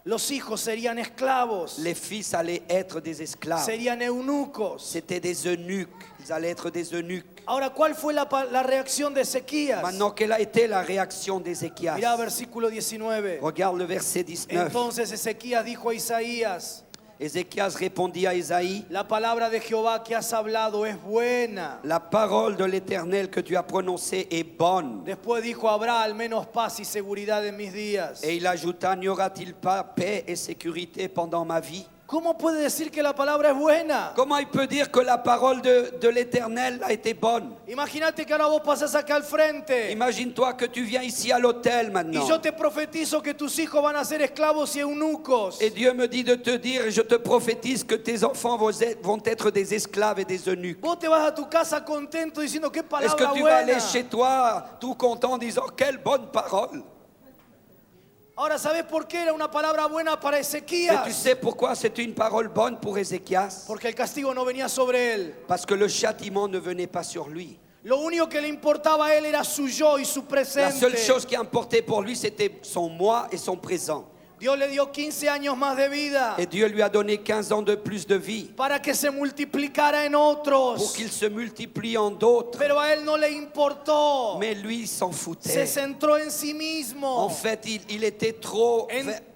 Los hijos serían esclavos, Les fils allaient être des esclaves. serían eunucos. C'était des eunuques. Ils allaient être des eunuques. Ahora, ¿cuál fue la reacción de Ezequías? Maintenant, quelle a été la réaction d'Ézéchias? Mira versículo 19. Regarde le verset 19. Entonces Ezequías dijo a Isaías: Ézéchias répondit à Ésaïe, la palabra de Jehová que has hablado es buena. la parole de l'Éternel que tu as prononcée est bonne. Después dijo: habrá al menos paz y seguridad en mis días. Et il ajouta, n'y aura-t-il pas paix et sécurité pendant ma vie? ¿Cómo puede decir que la palabra es buena? Comment il peut dire que la parole de l'Éternel a été bonne? Imagínate que ahora vos pasás acá al frente Imagine-toi que tu viens ici à l'hôtel y maintenant. yo te profetizo que tus hijos van a ser esclavos y eunucos. Et Dieu me dit de te dire, et je te prophétise que tes enfants vont être des esclaves et des eunuques. Vos te vas a tu casa contento diciendo qué Est-ce palabra que tu vas buena. aller chez toi tout content en disant, quelle bonne parole? Ahora, ¿sabes por qué era una palabra buena para Et tu Ezequías? sais pourquoi c'est une parole bonne pour Ézéchias? Porque el castigo no venía sobre él. Parce que le châtiment ne venait pas sur lui. Lo único que le importaba a él era su yo y su La seule presente. chose qui importait pour lui, c'était son moi et son présent. Dios le dio 15 años más de vida Et Dieu lui a donné 15 ans de plus de vie para que se multiplicara en pour otros. qu'il se multiplie en d'autres. Pero a él no le importó. Mais lui, il s'en Se foutait. centró en sí mismo, En fait, il était trop En-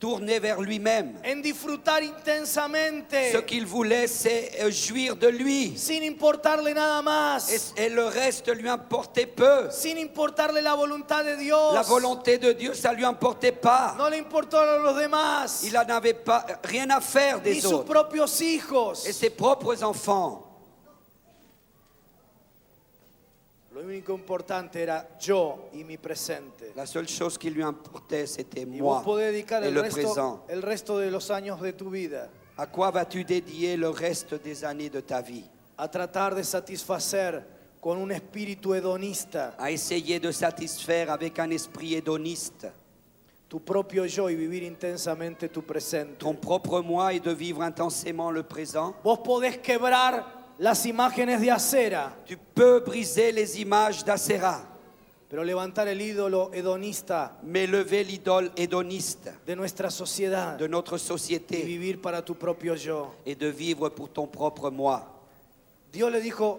tourné vers lui-même. en disfrutar intensamente, Ce qu'il voulait, c'est jouir de lui. sin importarle nada más, Et le reste lui importait peu. sin importarle la voluntad de Dios. La volonté de Dieu, ça lui importait pas. No le importó a los demás, Il n'en avait pas rien à faire ni des sus autres. propios hijos. Et ses propres enfants. Lo único importante era yo y mi presente. La seule chose qui lui importait, c'était Y moi vos podés dedicar et el le présent. resto de los años de tu vida À quoi vas-tu dédier le reste des années de ta vie? a tratar de satisfacer con un espíritu hedonista À essayer de satisfaire avec un esprit hédoniste tu propio yo y vivir intensamente tu presente. ton propre moi et de vivre intensément le présent? Vos podés quebrar las imágenes de acera, Tu peux briser les images d'Asséra, pero levantar el ídolo hedonista mais lever l'idole hédoniste de nuestra sociedad de notre y société vivir para tu propio yo. et de vivre pour ton propre moi. Dios le dijo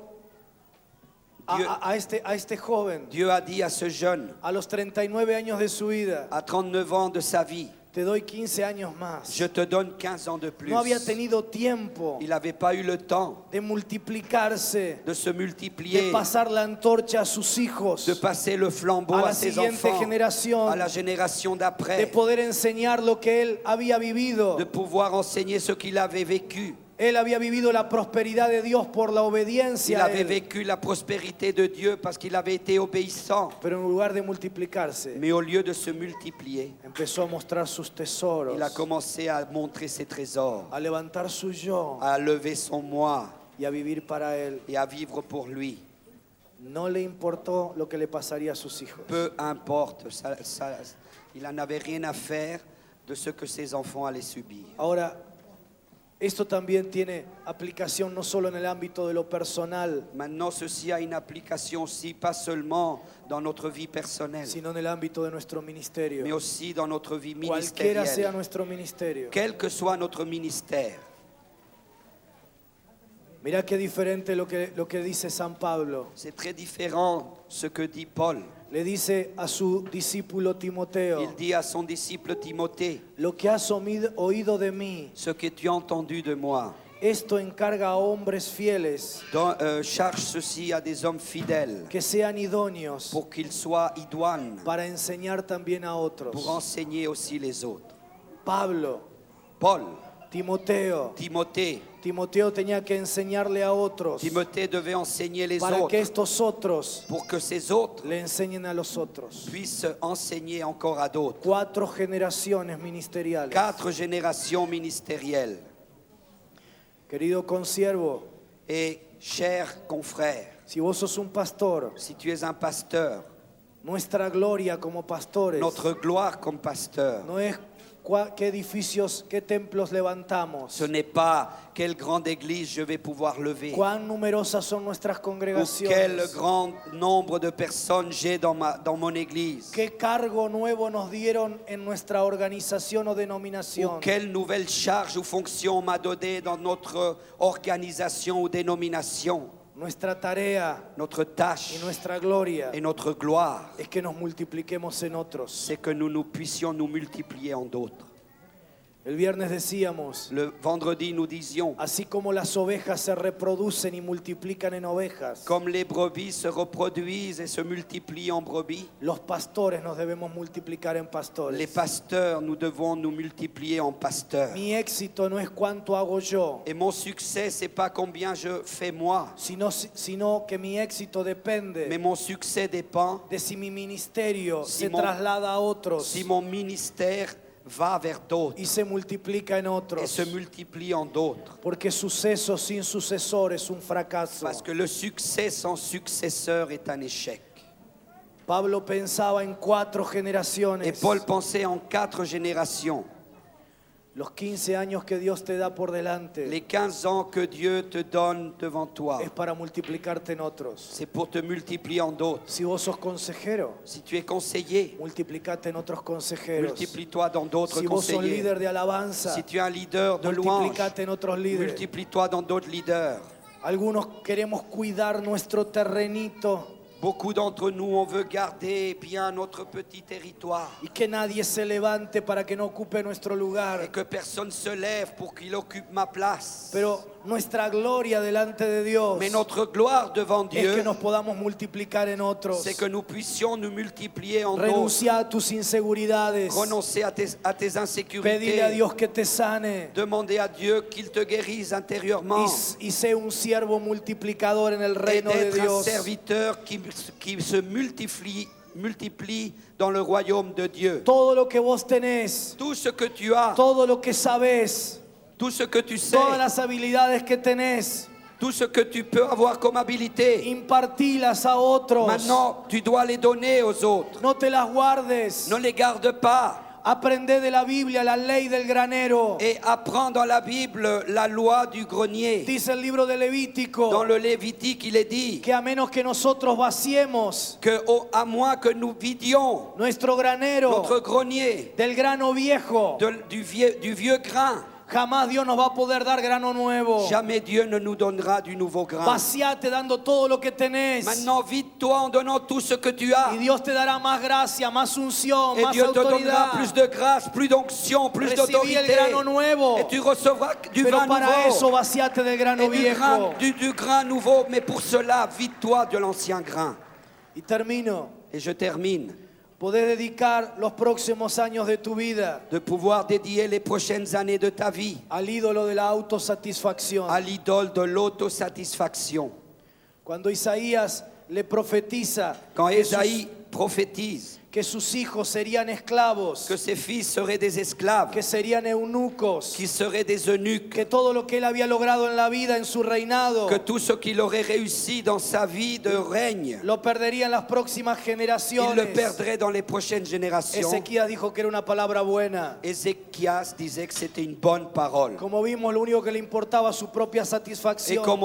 Dieu- a este joven Dieu a dit à ce jeune, a los 39 años de su vida: à 39 ans de sa vie, te doy 15 años más. je te donne 15 ans de plus. No había tenido tiempo Il n'avait pas eu le temps de multiplicarse, de se de multiplier, pasar la antorcha a sus hijos, de passer le flambeau a la à ses siguiente enfants, generación, à la génération de d'après, poder enseñar lo que él había vivido. de pouvoir enseigner ce qu'il avait vécu. Él había vivido la prosperidad de Dios por la Il obediencia a avait él. vécu la prospérité de Dieu parce qu'il avait été obéissant. Pero en lugar de multiplicarse, Mais au lieu de se multiplier, empezó a mostrar sus tesoros, il a commencé à montrer ses trésors, a levantar su yo à lever son moi y a vivir para él. et à vivre pour lui. No le importó lo que le pasaría a sus hijos. Peu importe, il n'en avait rien à faire de ce que ses enfants allaient subir. Ahora, esto también tiene aplicación no solo en el ámbito de lo personal, Maintenant, ceci a une application aussi, pas seulement dans notre vie personnelle, sino en el ámbito de nuestro mais ministerio. aussi dans notre vie Cualquiera sea ministérielle. nuestro ministerio. Quel que soit notre ministère, Mira qué diferente lo que dice San Pablo. c'est très différent ce que dit Paul. Le dice a su discípulo Timoteo: Il dit à son disciple Timothée, lo que has oído de mí, ce que tu as entendu de moi, esto encarga a hombres fieles charge ceci à des hommes fidèles que sean idóneos pour qu'ils soient idoines, para enseñar también a otros. pour enseigner aussi les autres. Pablo, Paul, Timoteo. Timothée, Timoteo tenía que enseñarle a otros Timothée devait enseigner les para que autres estos otros pour que ces autres le enseñen a los otros. puissent enseigner encore à d'autres. 4 generaciones ministeriales. 4 générations ministérielles. Querido consiervo, Et chers confrères, si vos sos un pastor, si tu es un pasteur, nuestra gloria como pastores notre gloire comme pasteur, no es qué edificios, qué templos levantamos, ce n'est pas quelle grande église je vais pouvoir lever, cuán numerosas son nuestras ou quel congregaciones, grand nombre de personnes j'ai dans mon église, qué cargo nuevo nos dieron en nuestra organización o ou denominación. quelle nouvelle charge ou fonction on m'a donné dans notre organisation ou dénomination. Nuestra tarea Notre tâche y nuestra gloria et notre gloire, es que nos multipliquemos en otros. c'est que nous puissions nous multiplier en d'autres. El viernes decíamos, Le vendredi, nous disions, así como las ovejas se reproducen y multiplican en ovejas, comme les brebis se reproduisent et se multiplient en brebis, los pastores nos debemos multiplicar en les pastores. pasteurs, nous devons nous multiplier en pasteurs. Mi éxito no es cuánto hago yo, Et mon succès, c'est pas combien je fais moi, sino que mi éxito depende mais mon succès dépend de si mi ministerio Si se mon- traslada a otros si mon ministère va vers d'autres y se multiplica en et otros. se multiplie en d'autres. Porque suceso sin sucesor es un fracaso. Parce que le succès sans successeur est un échec. Pablo pensaba en 4 Et generaciones. Paul pensait en 4 générations. Los 15 años que Dios te da por delante Les 15 ans que Dieu te donne devant toi, es para multiplicarte en otros. c'est pour te multiplier en d'autres. Si vos sos consejero, Si tu es conseiller, multiplicate en otros consejeros. multiplie-toi dans d'autres Si vos sos conseillers. líder de alabanza, Si tu es un leader de louange, multiplicate en otros líderes. multiplie-toi dans d'autres leaders. Algunos queremos cuidar nuestro terrenito Beaucoup d'entre nous, on veut garder bien notre petit territoire y que nadie se levante para que no ocupe nuestro et lugar. que personne se lève pour qu'il occupe ma place. Pero nuestra gloria delante de Dios Mais notre gloire devant es que Dieu, nos podamos multiplicar en otros. c'est que nous puissions nous multiplier en d'autres. Renuncia a tus inseguridades. Renoncer à tes Pedile a insécurités. Dios que te sane. Demander à Dieu qu'il te guérisse intérieurement. Y sé un siervo multiplicador en el Et reino de d'être un Dios. serviteur qui se multiplie dans le royaume de Dieu. Todo lo que vos tenés, Tout ce que tu as, todo lo que sabés, tout ce que tu sais, todas las habilidades que tenés, tout ce que tu peux avoir comme habilité, impartilas a otros. maintenant tu dois les donner aux autres. No te las guardes. Ne les garde pas. Aprende de la Biblia la ley del granero. Et apprends dans la Bible la loi du grenier. Dice el libro de Levítico Dans le Lévitique, il est dit que a menos que nosotros vaciemos que à moins que nous vidions nuestro granero notre grenier del grano viejo, du vieux grain, Jamás Dios nos va a poder dar grano nuevo. Jamais Dieu ne nous donnera du nouveau grain. Vaciate dando todo lo que tenés. Maintenant, vide-toi en donnant tout ce que tu as. Y Dios te dará más gracia, más unción, Et más Dieu te donnera autoridad. plus de grâce, plus d'onction, plus Recibí el d'autorité. grano nuevo. Et tu recevras du Pero vin para eso nouveau. vaciate del grano Et viejo. du grain nouveau. Mais pour cela, vide-toi de l'ancien grain. Y termino. Et je termine. Podés dedicar los próximos años de tu vida De pouvoir dédier les prochaines années de ta vie al ídolo de la autosatisfacción. à l'idole de l'autosatisfaction. Cuando Isaías le profetiza Quand que Ésaïe prophétise que sus hijos serían esclavos, que ses fils seraient des esclaves, que serían eunucos, qu'ils seraient des eunuques, que todo lo que él había logrado en la vida, en su reinado, que tout ce qu'il aurait réussi dans sa vie de règne, lo perdería en las próximas il generaciones. le perdrait dans les prochaines générations. Ezequías dijo que era una palabra buena. Ézéchias disait que c'était une bonne parole. Como vimos, lo único que le importaba su propia Et satisfacción. comme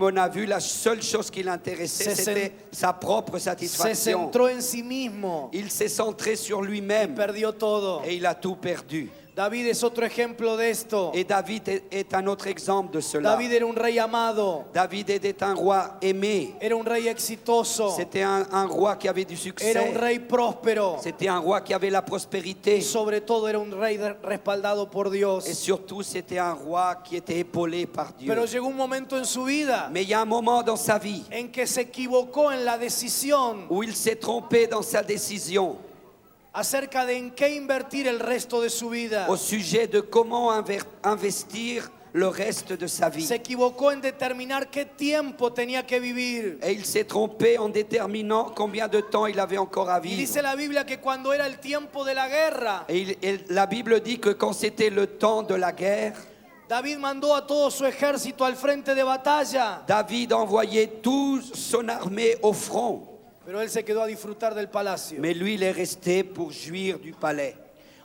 on a vu, la seule chose qui l'intéressait, Se c'était sa propre Se satisfaction. centró en sí mismo Il s'est centré sur y lui-même perdió todo. et il a tout perdu. David es otro ejemplo de esto. Et David est un autre exemple de cela. David era un rey amado, David était un roi aimé. era un rey exitoso, C'était un roi qui avait du era succès. un rey próspero C'était un roi qui avait la prospérité. y sobre todo era un rey respaldado por Dios. Et surtout, c'était un roi qui était épaulé par Dieu. Pero llegó un momento en su vida Mais il y a un moment dans sa vie en que se equivocó en la decisión où il s'est trompé dans sa décision acerca de en qué invertir el resto de su vida. au sujet de comment investir le reste de sa vie. Se equivocó en determinar qué tiempo tenía que vivir. Et il s'est trompé en déterminant combien de temps il avait encore à Y vivre. dice la Biblia que cuando era el tiempo de la guerra, Et la Bible dit que quand c'était le temps de la guerre, David mandó a todo su ejército al frente de batalla, David envoyait toute son armée au front. pero él se quedó a disfrutar del palacio. Mais lui, il est resté pour jouir du palais.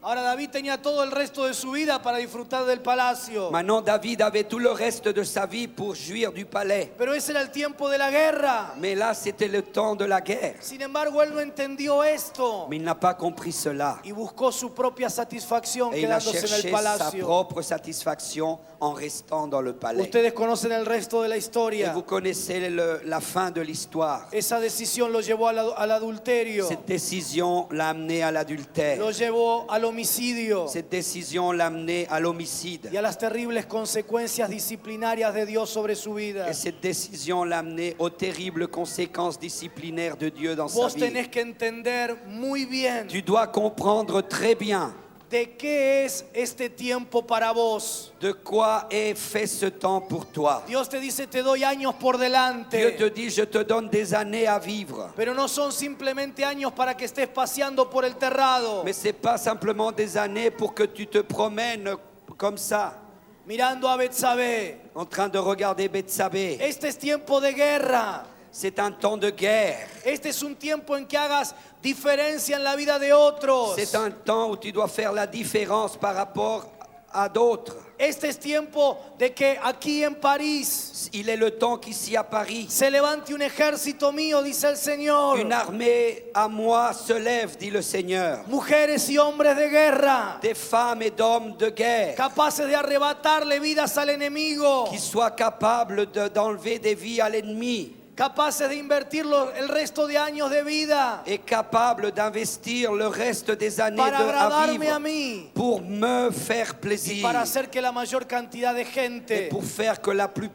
Ahora David tenía todo el resto de su vida para disfrutar del palacio, Maintenant, David avait tout le reste de sa vie pour jouir du palais. pero ese era el tiempo de la guerra. Mais là, c'était le temps de la guerre. Sin embargo, él no entendió esto Mais il n'a pas compris cela. y buscó su propia satisfacción Et il a quedándose en el cherché sa palacio. propre satisfaction en restant dans le palais. Ustedes conocen el resto de la Et historia. vous connaissez la fin de l'histoire. Esa decisión lo llevó al adulterio, Cette décision l'a amené à l'adultère. lo llevó al homicidio Cette décision l'a amené à l'homicide. y a las terribles consecuencias disciplinarias de Dios sobre su vida. Et cette décision l'a amené aux terribles conséquences disciplinaires de Dieu dans sa Vos vie. tenés que entender muy bien Tu dois comprendre très bien de qué es este tiempo para vos. de quoi est fait ce temps pour toi. Dios te dice, te doy años por Dieu te delante, dit, je te donne des années à vivre. pero no son simplemente años para que estés paseando por el terrado, Mais ce n'est pas simplement des années pour que tu te promènes comme ça, mirando a Betsabé. en train de regarder Bethsabée. Este es tiempo de guerra. C'est un temps de guerre. Este es un tiempo en que hagas diferencia en la vida de otros. C'est un temps où tu dois faire la différence par rapport à d'autres. Este es tiempo de que aquí en París Il est le temps qu'ici à Paris, se levante un ejército mío, dice el Señor. une armée à moi se lève, dit le Seigneur. Mujeres y hombres de guerra, Des femmes et d'hommes de guerre capaces de arrebatarle vidas al enemigo, qui soient capables d'enlever des vies à l'ennemi capaces de invertir el resto de años de vida et capables d'investir le reste des années para à agradarme a vivre mí pour me faire y plaisir para hacer que la mayor cantidad de et gente pour faire que la plus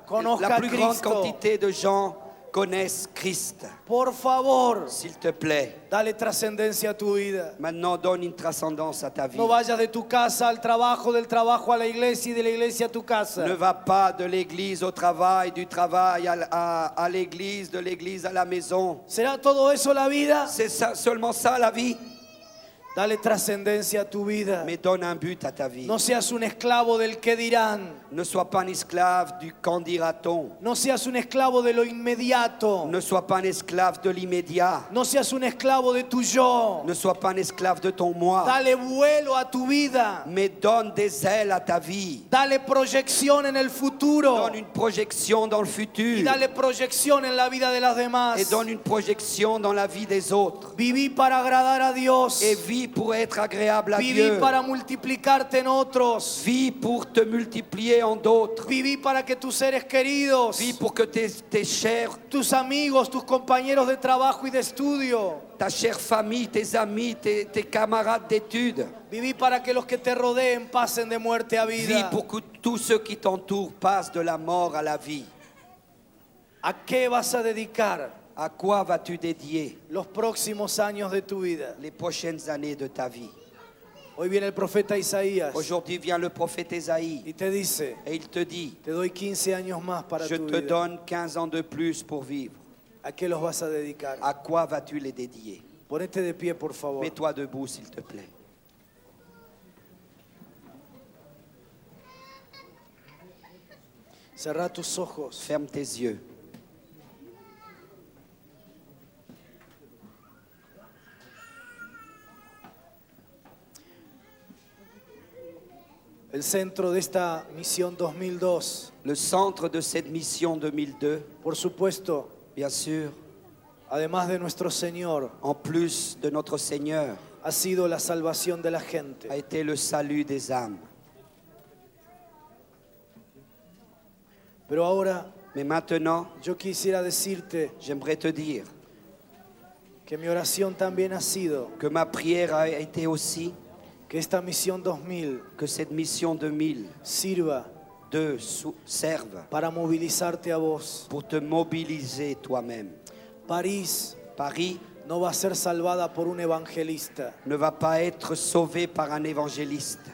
Conozca grande Cristo. quantité de gens connaissent Christ. Por favor, S'il te plaît, dale trascendencia a tu vida. maintenant donne une transcendance à ta vie. No vayas de tu casa al trabajo, del trabajo a la iglesia y de la iglesia a tu casa. Ne va pas de l'église au travail, du travail à l'église, de l'église à la maison. ¿Será todo eso la vida? C'est ça, seulement ça la vie. Dale trascendencia a tu vida. Mais donne un but à ta vie. No seas un esclavo del que dirán. Ne sois pas un esclave du qu'en dira-t-on. No seas un esclavo de lo inmediato. Ne sois pas un esclave de l'immédiat. No seas un esclavo de tu yo. Ne sois pas un esclave de ton moi. Dale vuelo a tu vida. Mais donne des ailes à ta vie. Dale proyección en el futuro. Donne une projection dans le Y futur. dale proyección en la vida de las demás. Et donne une projection dans la vie des autres. Viví para agradar a Dios. Et vis Vis pour être agréable à Viví Dieu. para multiplicarte en otros. Vis pour te multiplier en d'autres. Viví para que tus seres queridos, Vis pour que tes chers, tus amigos, tus compañeros de trabajo y de estudio, ta chère famille, tes amis, tes camarades d'études. viví para que los que te rodeen pasen de muerte a Vis vida. pour que tous ceux qui t'entourent passent de la mort à la vie. ¿A qué vas a dedicar À quoi vas-tu dédier los próximos años de tu vida? les prochaines années de ta vie? Hoy viene el profeta Isaías Aujourd'hui vient le prophète Ésaïe y te dice, et il te dit, te doy 15 años más para je tu te vida. donne 15 ans de plus pour vivre. ¿A qué los vas a dedicar? À quoi vas-tu les dédier? Ponete de pie, por favor. Mets-toi debout, s'il te plaît. Cerrá tus ojos. Ferme tes yeux. El centro de esta misión 2002, Le centre de cette mission 2002, por supuesto, bien sûr, además de nuestro Señor, en plus de notre Seigneur, ha sido la salvación de la gente. a été le salut des âmes. Pero ahora Mais maintenant, yo quisiera decirte j'aimerais te dire que mi oración también ha sido que ma prière a été aussi que esta misión 2000 que cette mission 2002 sirva serve para movilizarte a vos. pour te mobiliser toi-même. París Paris no va a ser salvada por un evangelista. ne va pas être sauvé par un évangéliste.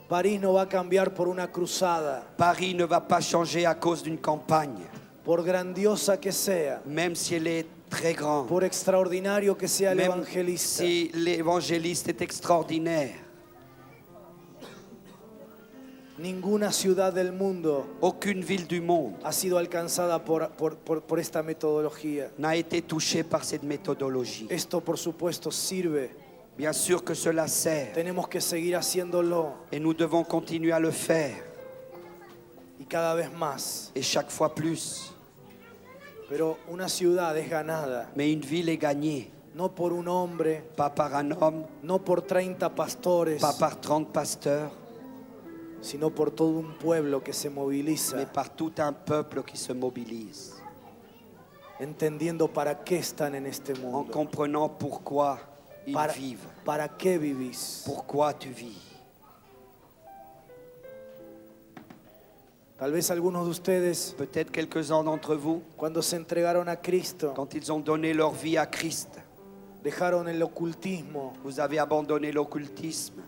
París no va a cambiar por una cruzada, Paris ne va pas changer à cause d'une campagne, por grandiosa que sea, même si elle est très grande, por extraordinario que sea el même evangelista. si l'évangéliste est extraordinaire. Ninguna ciudad del mundo Aucune ville du monde ha sido alcanzada por esta metodología. n'a été touchée par cette méthodologie. Esto, por supuesto, sirve. Bien sûr que cela sert Tenemos que seguir haciéndolo et nous devons continuer à le faire y cada vez más. et chaque fois plus. Pero una ciudad es ganada Mais une ville est gagnée, no por un hombre, pas par un homme, no por 30 pastores, pas par 30 pasteurs, sino por todo un pueblo que se mais moviliza, par tout un peuple qui se mobilise, entendiendo para qué están en este en mundo. comprenant pourquoi ils vivent, ¿Para qué vivís? pourquoi tu vis. Tal vez algunos de ustedes, Peut-être quelques-uns d'entre vous, cuando se entregaron a Cristo, quand ils ont donné leur vie à Christ, dejaron el ocultismo. vous avez abandonné l'occultisme.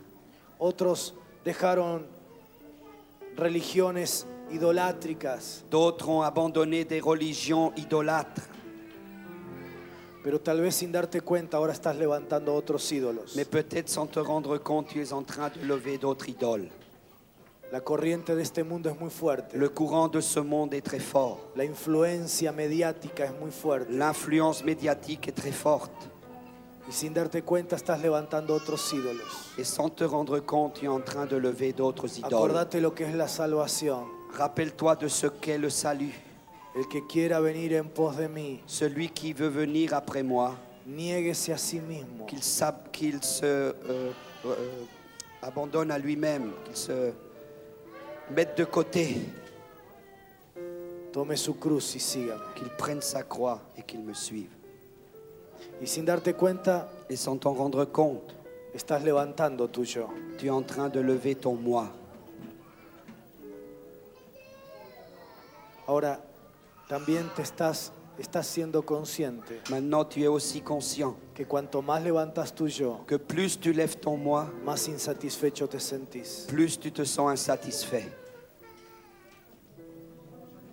Otros dejaron religiones idolátricas. D'autres ont abandonné des religions idolâtres. Pero tal vez sin darte cuenta ahora estás levantando otros ídolos. Mais peut-être sans te rendre compte, tu es en train de lever d'autres idoles. La corriente de este mundo es muy fuerte. Le courant de ce monde est très fort. La influencia mediática es muy fuerte. L'influence médiatique est très forte. Y sin darte cuenta estás levantando otros ídolos. Et sans te rendre compte, tu es en train de lever d'autres idoles. Acordate lo que es la salvación. Rappelle-toi de ce qu'est le salut. El que quiera venir en pos de mí, Celui qui veut venir après moi, niéguese a sí mismo. qu'il se abandonne à lui-même, qu'il se mette de côté, Tome su cruz y sígame. qu'il prenne sa croix et qu'il me suive. Y sin darte cuenta, Et sans t'en rendre compte, estás levantando tu yo. tu es en train de lever ton moi. Ahora, también estás siendo consciente Maintenant, tu es aussi conscient que cuanto más levantas tu yo, que plus tu lèves ton moi, más insatisfecho te sentís. plus tu te sens insatisfait.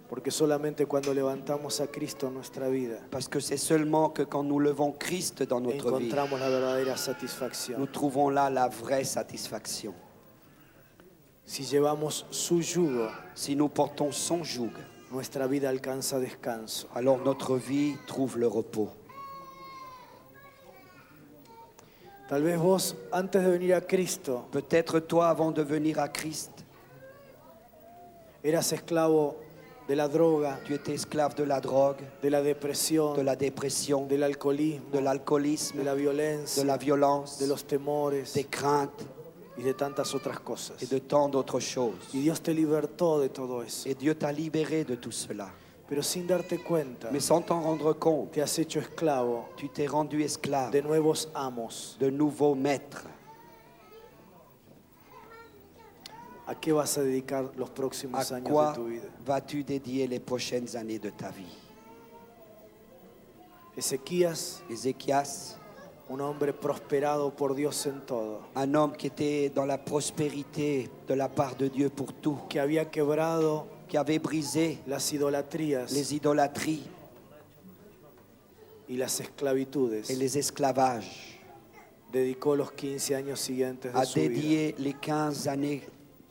Porque solamente cuando levantamos a Cristo en nuestra vida, Parce que c'est seulement que quand nous levons Christ dans notre vie, encontramos la verdadera nous satisfacción. trouvons là la vraie satisfaction. Si llevamos su yugo, Si nous portons son joug, nuestra vida alcanza descanso. alors notre vie trouve le repos. Tal vez vos, antes de venir a Cristo, Peut-être toi, avant de venir à Christ, eras esclavo de la droga, Tu étais esclave de la drogue, de la de depresión, la dépression, del alcoholismo, de l'alcoolisme, de la de violencia, la violence, de los temores des craintes y de tantas otras cosas. et de tant d'autres choses. Y Dios te libertó de todo eso. Et Dieu t'a libéré de tout cela. Pero sin darte cuenta, Mais sans t'en rendre compte, te has hecho esclavo tu t'es rendu esclave de nuevos amos. de nouveaux maîtres. ¿A qué vas a dedicar los À próximos años quoi de tu vida? vas-tu dédier les prochaines années de ta vie? Ezequías, Ézéchias, un hombre prosperado por Dios en todo, un homme qui était dans la prospérité de la part de Dieu pour tout, que había quebrado qui avait brisé las idolatrías les idolâtries y las esclavitudes, et les esclavages, dedicó los 15 años siguientes de a su vida dédié les 15 années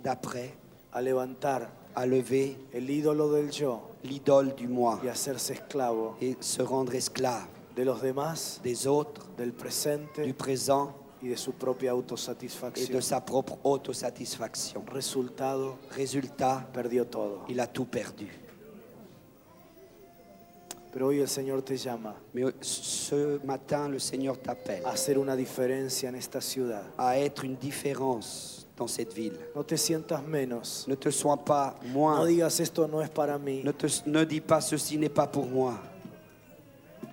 d'après a levantar à lever el ídolo del yo l'idole du moi y hacerse esclavo et se rendre esclave de los demás, des autres, del du presente présent y de su propia et de autosatisfacción. sa propre autosatisfaction. Resultado, Résultat, perdió todo. il a tout perdu. Pero hoy el Señor te llama Mais ce matin, le Seigneur t'appelle a hacer una diferencia en esta ciudad. à être une différence dans cette ville. No te sientas menos. Ne te sois pas No moins. digas esto no es para mí. Ne dis pas ceci n'est pas pour moi.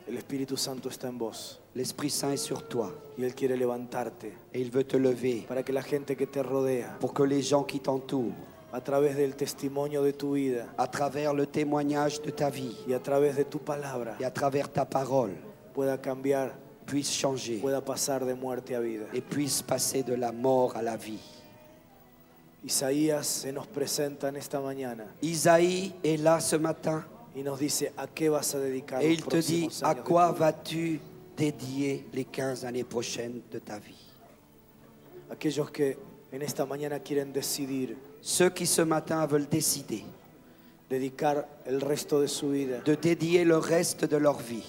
El Espíritu Santo está en vos L'Esprit Saint est sur toi y Él quiere levantarte et il veut te lever para que la gente que te rodea, pour que les gens qui t'entourent, a través del testimonio de tu vida à travers le témoignage de ta vie y a través de tu palabra, et à travers ta parole, pueda cambiar, puissent changer pueda pasar de muerte a vida. et puissent passer de la mort à la vie. Isaías se nos presenta en esta mañana Isaïe est là ce matin y nos dice, ¿a qué vas a dedicar et los il te dit próximos à años de quoi tu vida? vas-tu dédier les 15 années prochaines de ta vie. Aquellos que en esta mañana quieren decidir Ceux qui ce matin veulent décider dedicar el resto de su vida de dédier le reste de leur vie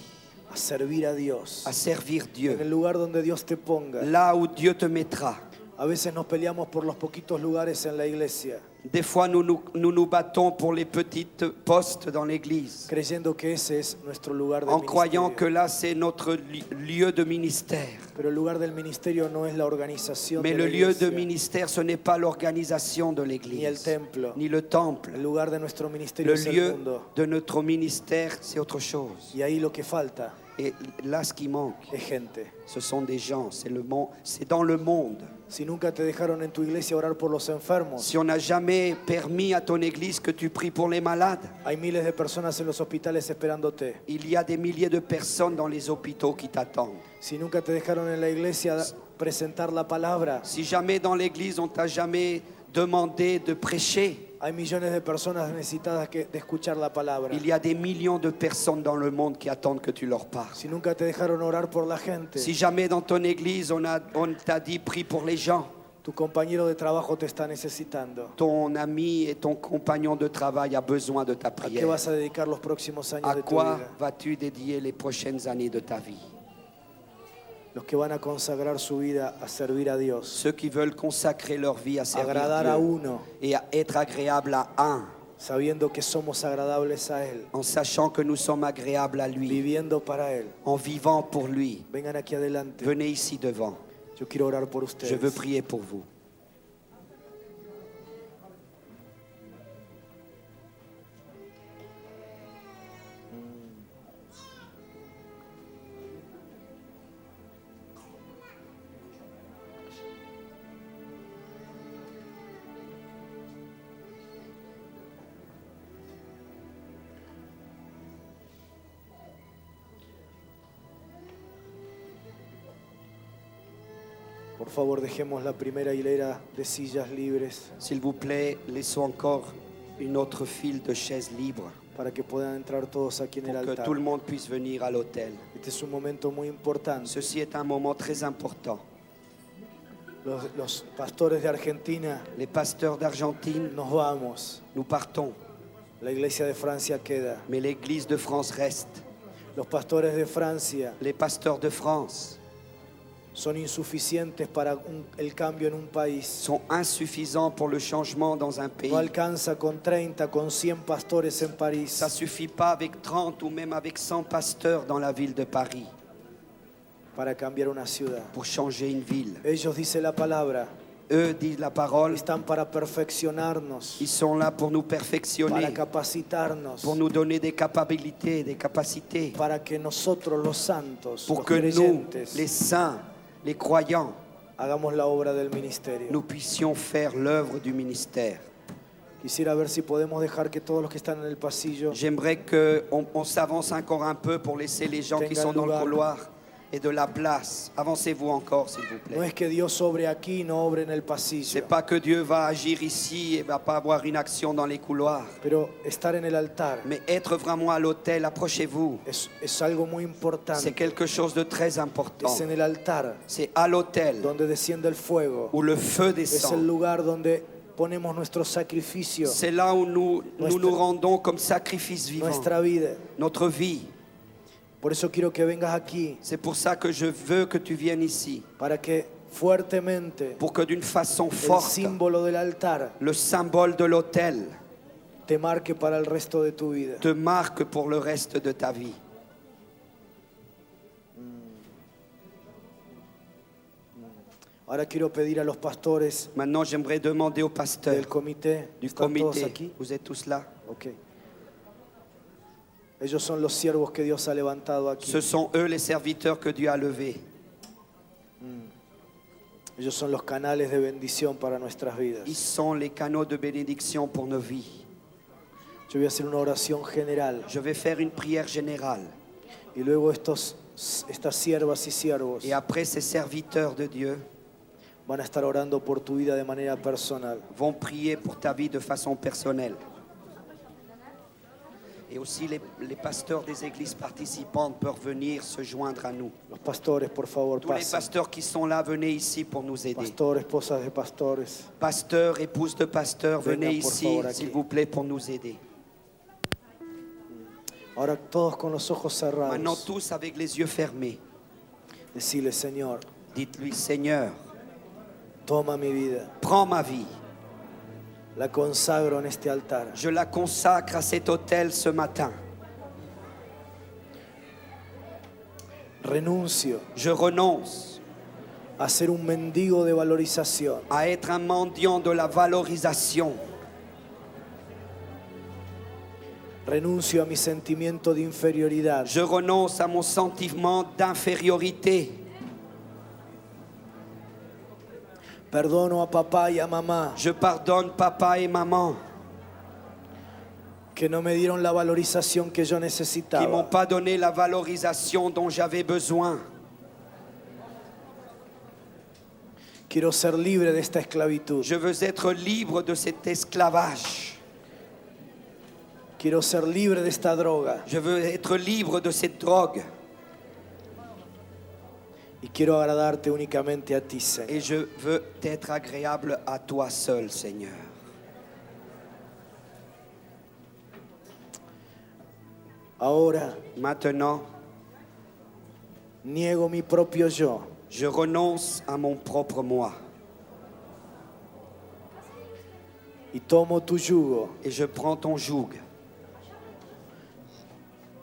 a servir a Dios à servir Dieu, en el lugar donde Dios te ponga. là où Dieu te mettra. A veces nos peleamos por los poquitos lugares en la iglesia, Des fois, nous battons pour les petites postes dans l'église, creyendo que ese es nuestro lugar de en croyant que ministerio. là, c'est notre lieu de ministère. Pero el lugar del ministerio no es la organización Mais de le la lieu de iglesia, ministère, ce n'est pas l'organisation de ni el l'église, templo. ni le temple. El lugar de nuestro ministerio Le es el lieu mundo. de notre ministère, c'est autre chose. Y ahí lo que falta Et là, ce qui manque, es gente. ce sont des gens, c'est le monde, c'est dans le monde. Si nunca te dejaron en tu iglesia orar por los enfermos, Si on n'a jamais permis à ton église que tu pries pour les malades, hay miles de personas en los hospitales esperándote. il y a des milliers de personnes dans les hôpitaux qui t'attendent. Si nunca te dejaron en la iglesia presentar la palabra, Si jamais dans l'église on t'a jamais demandé de prêcher, hay millones de personas necesitadas de escuchar la palabra. il y a des millions de personnes dans le monde qui attendent que tu leur parles. Si nunca te dejaron orar por la gente, Si jamais dans ton église on t'a dit prie pour les gens, tu compañero de trabajo te está necesitando. ton ami et ton compagnon de travail a besoin de ta ¿A qué prière. vas a dedicar los próximos años À de tu quoi vida? vas-tu dédier les prochaines années de ta vie? Los que van a consagrar su vida a servir a Dios, Ceux qui veulent consacrer leur vie à servir agradar a Dieu uno, et à être agréable à un, sabiendo que somos agradables a Él, en sachant que nous sommes agréables à lui, viviendo para Él. en vivant pour lui. Vengan aquí adelante. Venez ici devant. Yo quiero orar por Je ustedes. veux prier pour vous. Por favor, dejemos la primera hilera de sillas libres S'il vous plaît, laissons encore une autre file de chaises libres para que puedan entrar todos aquí en el pour que altar. tout le monde puisse venir à l'autel. Este es un momento muy importante. Ceci est un moment très important. Los pastores de Argentina Les pasteurs d'Argentine, nos vamos. nous partons, La iglesia de Francia queda. mais l'Église de France reste. Los pastores de Francia Les pasteurs de France son insuficientes para el cambio en un país. sont insuffisants pour le changement dans un pays. No alcanza con 30, con 100 pastores en París. Ça ne suffit pas avec 30 ou même avec 100 pasteurs dans la ville de Paris Para cambiar una ciudad. pour changer une ville. Ellos, dice la palabra, Eux, dit la parole, están para perfeccionarnos, ils sont là pour nous para perfectionner, capacitarnos, pour nous donner des capacités, des capacités, para que nosotros los santos, pour los que nous, creyentes, les saints, les croyants, hagamos la obra del ministerio. nous puissions faire l'œuvre du ministère. Quisiera ver si podemos dejar que todos los que están en el pasillo J'aimerais qu'on s'avance encore un peu pour laisser les gens qui sont dans le couloir et de la place. Avancez-vous encore, s'il vous no plaît. es que Dios obre aquí y no obre en el pasillo, C'est pas que Dieu va agir ici et va pas avoir une action dans les couloirs. pero estar en el altar Mais être vraiment à l'autel, approchez-vous. es algo muy importante. C'est quelque chose de très important. Es en el altar C'est à l'autel donde desciende el fuego, où le feu es el descend. lugar donde ponemos nuestro sacrificio, C'est là où nous Nuestra- nous rendons comme sacrifice vivant. nuestra vida. Notre vie. Por eso quiero que vengas aquí, C'est pour ça que je veux que tu viennes ici. para que fuertemente Pour que d'une façon el forte, símbolo del altar le symbole de l'autel te marque para el resto de tu vida. te marque pour le reste de ta vie. Ahora quiero pedir a los pastores Maintenant, j'aimerais demander au pasteur del comité, du ¿están todos comité. aquí? Vous êtes tous là? Ok. Ellos son los siervos que Dios ha levantado aquí. Ce sont eux les serviteurs que Dieu a levés. Ellos son los canales de bendición para nuestras vidas. Ils sont les canaux de bénédiction pour nos vies. Yo voy a hacer una oración general Je vais faire une prière générale. y luego estas siervas y siervos Et après, ces serviteurs de Dieu van a estar orando por tu vida de manera personal. vont prier pour ta vie de façon personnelle. Et aussi, les pasteurs des églises participantes peuvent venir se joindre à nous. Los pastores, por favor, Tous les pasen. pasteurs qui sont là, venez ici pour nous aider. Pastores, esposas de pastores. Pasteurs, épouses de pasteurs, Venga, venez por ici, favor, aquí. s'il vous plaît, pour nous aider. Ahora todos con los ojos Maintenant, cerrados. tous avec les yeux fermés, Decirle, Señor, dites-lui, Seigneur, toma mi vida. prends ma vie. La consagro en este altar. Je la consacre à cet autel ce matin. Renuncio Je renonce a ser un mendigo de valorización. à être un mendiant de la valorisation. Renuncio a mi sentimiento de inferioridad. Je renonce à mon sentiment d'infériorité. Perdono a papá y a mamá Je pardonne papa et maman que no me dieron la valorización que yo qui m'ont necesitaba. pas donné la valorisation dont j'avais besoin. Quiero ser libre de esta esclavitud. Je veux être libre de cet esclavage. Quiero ser libre de esta droga. Je veux être libre de cette drogue. Y quiero agradarte únicamente a ti, Señor. Et je veux être agréable à toi seul, Seigneur. Ahora Maintenant, niego mi propio yo je renonce à mon propre moi y tomo tu yugo, et je prends ton joug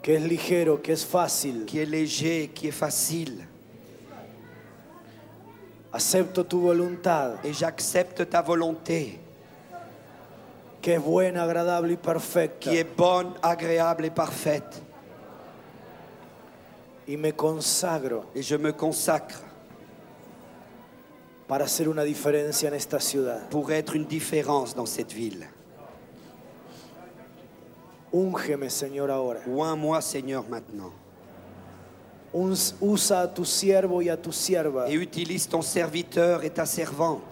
que es ligero, que es fácil. qui est léger, qui est facile. Acepto tu voluntad, Et j'accepte ta volonté que es buena, agradable y perfecta. qui est bonne, agréable et parfaite. Y me consagro Et je me consacre para hacer una diferencia en esta ciudad. pour être une différence dans cette ville. Úngeme, Señor, ahora. Oins-moi, Seigneur, maintenant. Usa a tu siervo y a tu sierva Et utilise ton serviteur et ta servante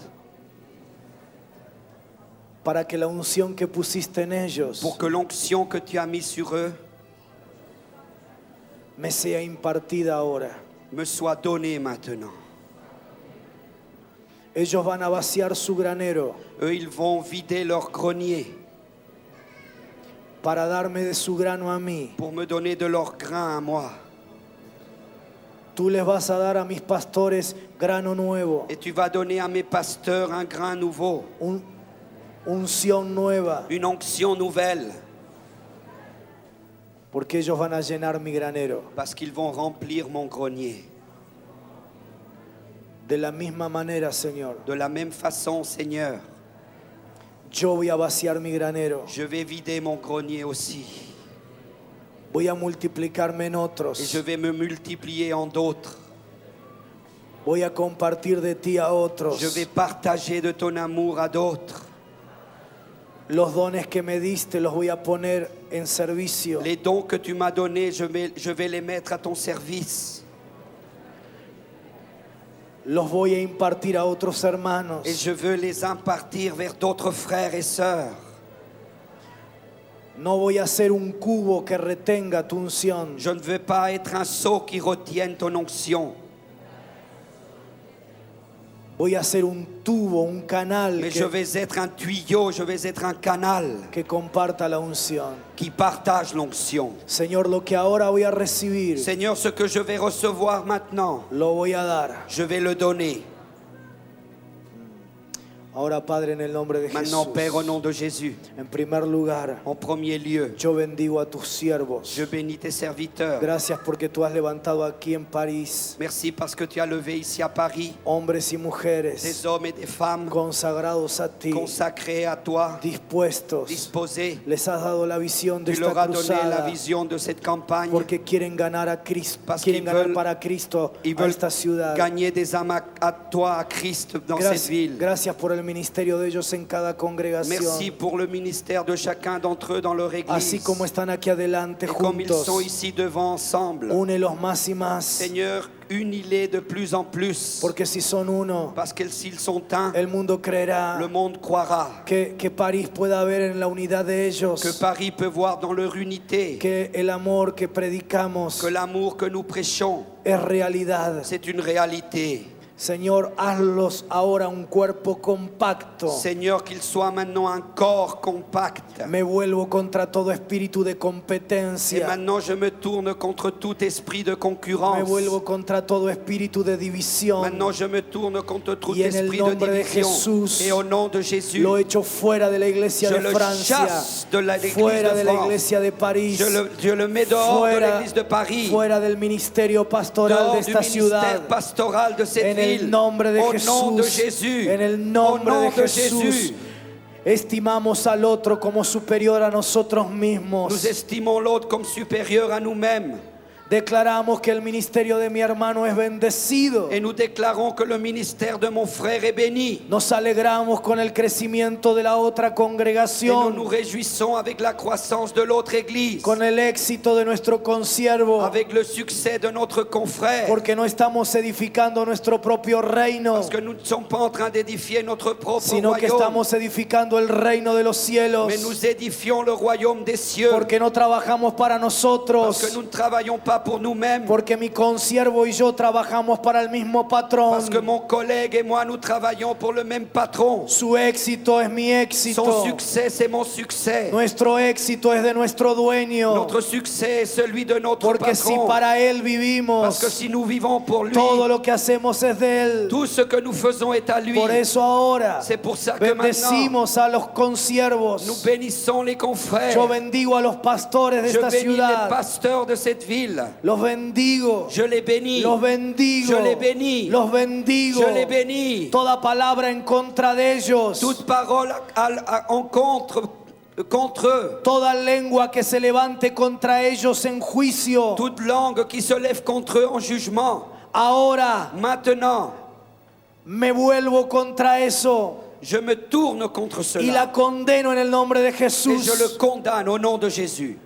para que la unción que pusiste en ellos pour que l'onction que tu as mise sur eux me sea impartida ahora. me soit donnée maintenant. Ellos van a vaciar su granero Eux, ils vont vider leur grenier para darme de su grano a mí. pour me donner de leur grain à moi. Tú les vas a dar a mis pastores grano nuevo, Et tu vas donner à mes pasteurs un grain nouveau, unción nueva, une onction nouvelle, porque ellos van a llenar mi granero. parce qu'ils vont remplir mon grenier. De la misma manera, Señor, De la même façon, Seigneur, yo voy a vaciar mi granero. je vais vider mon grenier aussi. Voy a multiplicarme en Et otros. je vais me multiplier en d'autres. Voy a compartir de ti a otros. Je vais partager de ton amour à d'autres. Los dones que me diste los voy a poner en servicio. Les dons que tu m'as donnés, je vais les mettre à ton service. Los voy a impartir a otros hermanos. Et je veux les impartir vers d'autres frères et sœurs. No voy a ser un cubo que retenga tu unción. Je ne veux pas être un seau qui retienne ton onction, Voy a ser un tubo, un canal mais je vais être un tuyau, je vais être un canal que comparta la unción. qui partage l'onction. Señor, lo que ahora voy a recibir, Seigneur, ce que je vais recevoir maintenant, lo voy a dar. je vais le donner. Ahora, Padre, en el nombre de Maintenant, Jesús, Père, au nom de Jésus, en primer lugar, en premier lieu, yo bendigo a tus siervos. je bénis tes serviteurs. Gracias porque tú has levantado aquí en París Merci parce que tu as levé ici à Paris hombres y mujeres des hommes et des femmes consagrados a ti, consacrés à toi, dispuestos. disposés. Les has dado la visión de Tu esta leur as donné la cruzada vision de cette campagne. porque quieren ganar a Cristo, Parce quieren qu'ils ganar veulent- para Cristo Ils a veulent esta ciudad. gagner des âmes à toi, à Christ, dans cette ville. Gracias por el ministerio de ellos en cada congregación. Merci pour le ministère de chacun d'entre eux dans leur Así église. como están aquí adelante Et comme ils sont juntos, ici devant ensemble, únelos más y más, Seigneur, unis-les de plus en plus. porque si son uno, Parce que s'ils sont un, el mundo creerá le monde croira. que París pueda ver en la unidad de ellos, Que Paris peut voir dans leur unité que el amor que predicamos que l'amour que nous prêchons, es realidad. c'est une réalité. Señor, hazlos ahora un cuerpo compacto. Seigneur, qu'il soit maintenant un corps compact. Me vuelvo contra todo espíritu de Et competencia. maintenant, je me tourne contre tout esprit de Me concurrence. vuelvo contra todo espíritu de división. Maintenant, je me tourne contre tout Y en el esprit de nombre de division. Jesús, Et au nom de Jésus, Lo echo fuera de la iglesia je de le Francia, chasse de l'église fuera de de la France. iglesia de París, je le mets dehors de fuera, l'église de Paris, fuera del ministerio pastoral de dehors du esta ministère ciudad. pastoral de cette En el ville. nombre de Au nom de Jesús, Jésus, en el au nombre nom de de Jesús, Jésus, estimamos al otro como superior a nosotros nous mismos. estimons l'autre comme supérieur à nous-mêmes. Declaramos que el ministerio de mi hermano es bendecido. Et nous déclarons que le ministère de mon frère est béni. Nos alegramos con el crecimiento de la otra Et nous nous congregación, réjouissons avec la croissance de l'autre église, con el éxito de nuestro consiervo, avec le succès de notre confrère. porque no estamos edificando nuestro propio reino, Parce que nous ne sommes pas en train d'édifier notre propre sino que royaume, estamos edificando el reino de los cielos, mais nous édifions le royaume des cieux. porque no trabajamos para Parce nosotros, que nous ne travaillons pas pour nous-mêmes. porque mi consiervo y yo trabajamos para el mismo patrón. Parce que mon collègue et moi, nous travaillons pour le même patron. Su éxito es mi éxito, Son succès, c'est mon succès. nuestro éxito es de nuestro dueño, Notre succès est celui de notre porque si patron. para él vivimos, Parce que si nous vivons pour lui, todo lo que hacemos es de él. tout ce que nous faisons est à lui. Por eso ahora C'est pour ça que maintenant, bendecimos a los consiervos. nous bénissons les confrères. Yo bendigo a los pastores de Je esta bénis les ciudad. pasteurs de cette ville. Los bendigo. Je les bénis. Los bendigo. Je les bénis. Los bendigo. Je les bénis. Toda palabra en contra de ellos. Toute parole contre eux. Toda lengua que se levante contra ellos en juicio. Toute langue qui se lève contre eux en jugement. Ahora Maintenant, me vuelvo contra eso je me tourne contre y la cela. condeno en el nombre de Et je Jesús. le condamne au nom de Jésus.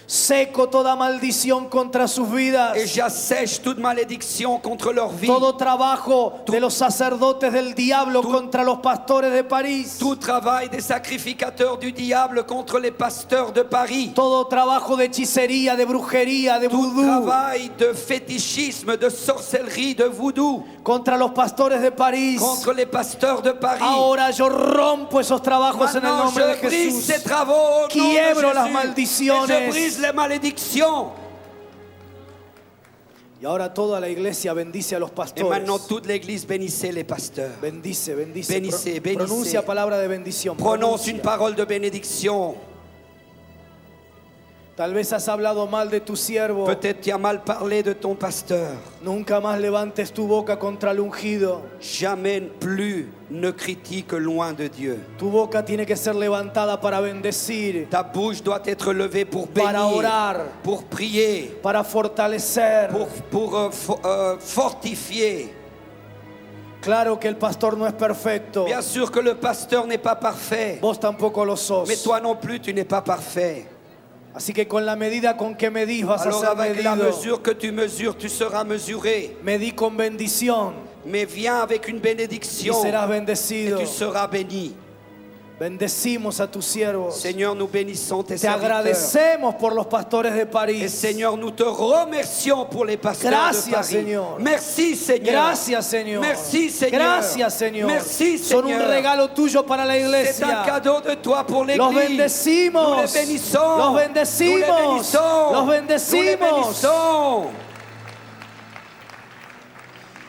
Seco toda maldición contra sus vidas. Et j'assèche toute malédiction contre leur vie. Todo trabajo de los sacerdotes del diablo contra los pastores de París. Tout travail des sacrificateurs du diable contre les pasteurs de Paris. Todo trabajo de hechicería, de brujería, de Tout vudú travail de fétichisme, de sorcellerie, de voodoo contra los pastores de París. contre les pasteurs de Paris. Ahora yo rompo esos trabajos en el Maintenant, nombre de je brise Jesús. ces travaux au nom de Quiebro las Jésus. maldiciones. Et je brise les malédictions. Y ahora toda la iglesia bendice a los Et pastores. maintenant, toute l'église bénissez les pasteurs. Bendice, bendice. Bendice, bendice. Pronuncia palabra de bendición. Prononce pronuncia. une parole de bénédiction. Tal vez has hablado mal de tu siervo. Peut-être tu as mal parlé de ton pasteur. Nunca más levantes tu boca contra el ungido. Jamais plus ne critique loin de Dieu. Tu boca tiene que ser levantada para bendecir, Ta bouche doit être levée pour para bénir, orar, pour prier, para fortalecer. pour fortifier. Claro que el pastor no es perfecto. Bien sûr que le pasteur n'est pas parfait, Vos tampoco lo sos. mais toi non plus tu n'es pas parfait. Así que con la medida con que medís vas Alors a ser avec la medido. mesure que tu mesures, tu seras mesuré. Medí con bendición Mais viens avec une y bénédiction serás et bendecido. tu seras béni. Bendecimos a tus siervos. Seigneur, nous bénissons tes Te serviteurs. agradecemos por los pastores de Et París. Seigneur, nous te remercions pour les pasteurs Gracias, de Paris. Señor. Merci Seigneur. Gracias, Señor. Merci, Señor. Gracias, Señor. Merci, Son un Señor. regalo tuyo para la C'est un iglesia. cadeau de toi pour Los l'église. bendecimos. Nous les bénissons. Los Nous les bendecimos. bénissons. Los Nous les bendecimos. bénissons.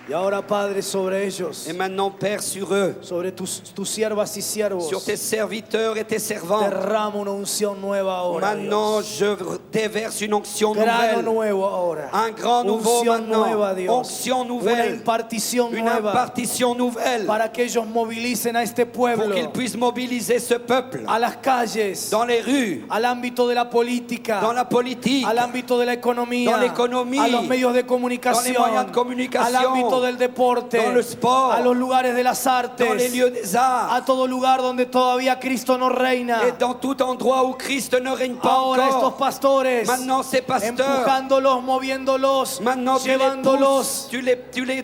Y ahora, Padre, sobre ellos, Et maintenant, Père, sur eux, sobre tus siervas y siervos, sur tes serviteurs et tes servantes, derrama una unción nueva ahora. maintenant, Dios. je déverse une onction Grano nouvelle. nuevo ahora. Un grand nouveau Unción maintenant. nueva, Dios. Onction Una nouvelle. impartición Une nueva impartition nouvelle. para que ellos movilicen a este Pour pueblo qu'ils puissent mobiliser ce peuple a las calles, dans les rues, al ámbito de la política, dans la politique, al ámbito de la economía, dans l'économie, a los medios de dans les comunicación, moyens de communication, al ámbito del deporte, dans le sport, a los lugares de las dans les artes, lieux des arts, a todo lugar donde todavía Cristo no reina. et dans tout endroit où Christ ne règne pas Ahora estos encore. pastores, Maintenant, ces pasteurs, empujándolos, moviéndolos, maintenant tu les llevándolos, pousses,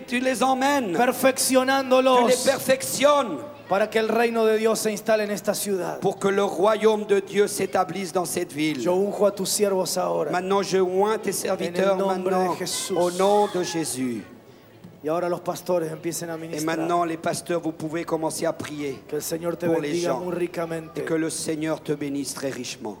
tu les emmènes, tu perfeccionándolos, les perfectionnes para que el reino de Dios se instale en esta ciudad. pour que le royaume de Dieu s'établisse dans cette ville. Yo unjo a tus siervos ahora. Maintenant, je oins tes serviteurs En el nombre maintenant, de Jesús. au nom de Jésus. Y ahora los pastores empiecen a Et ministrar. maintenant, les pasteurs, vous pouvez commencer à prier Que el Señor te pour les bendiga gens muy ricamente. et que le Seigneur te bénisse très richement.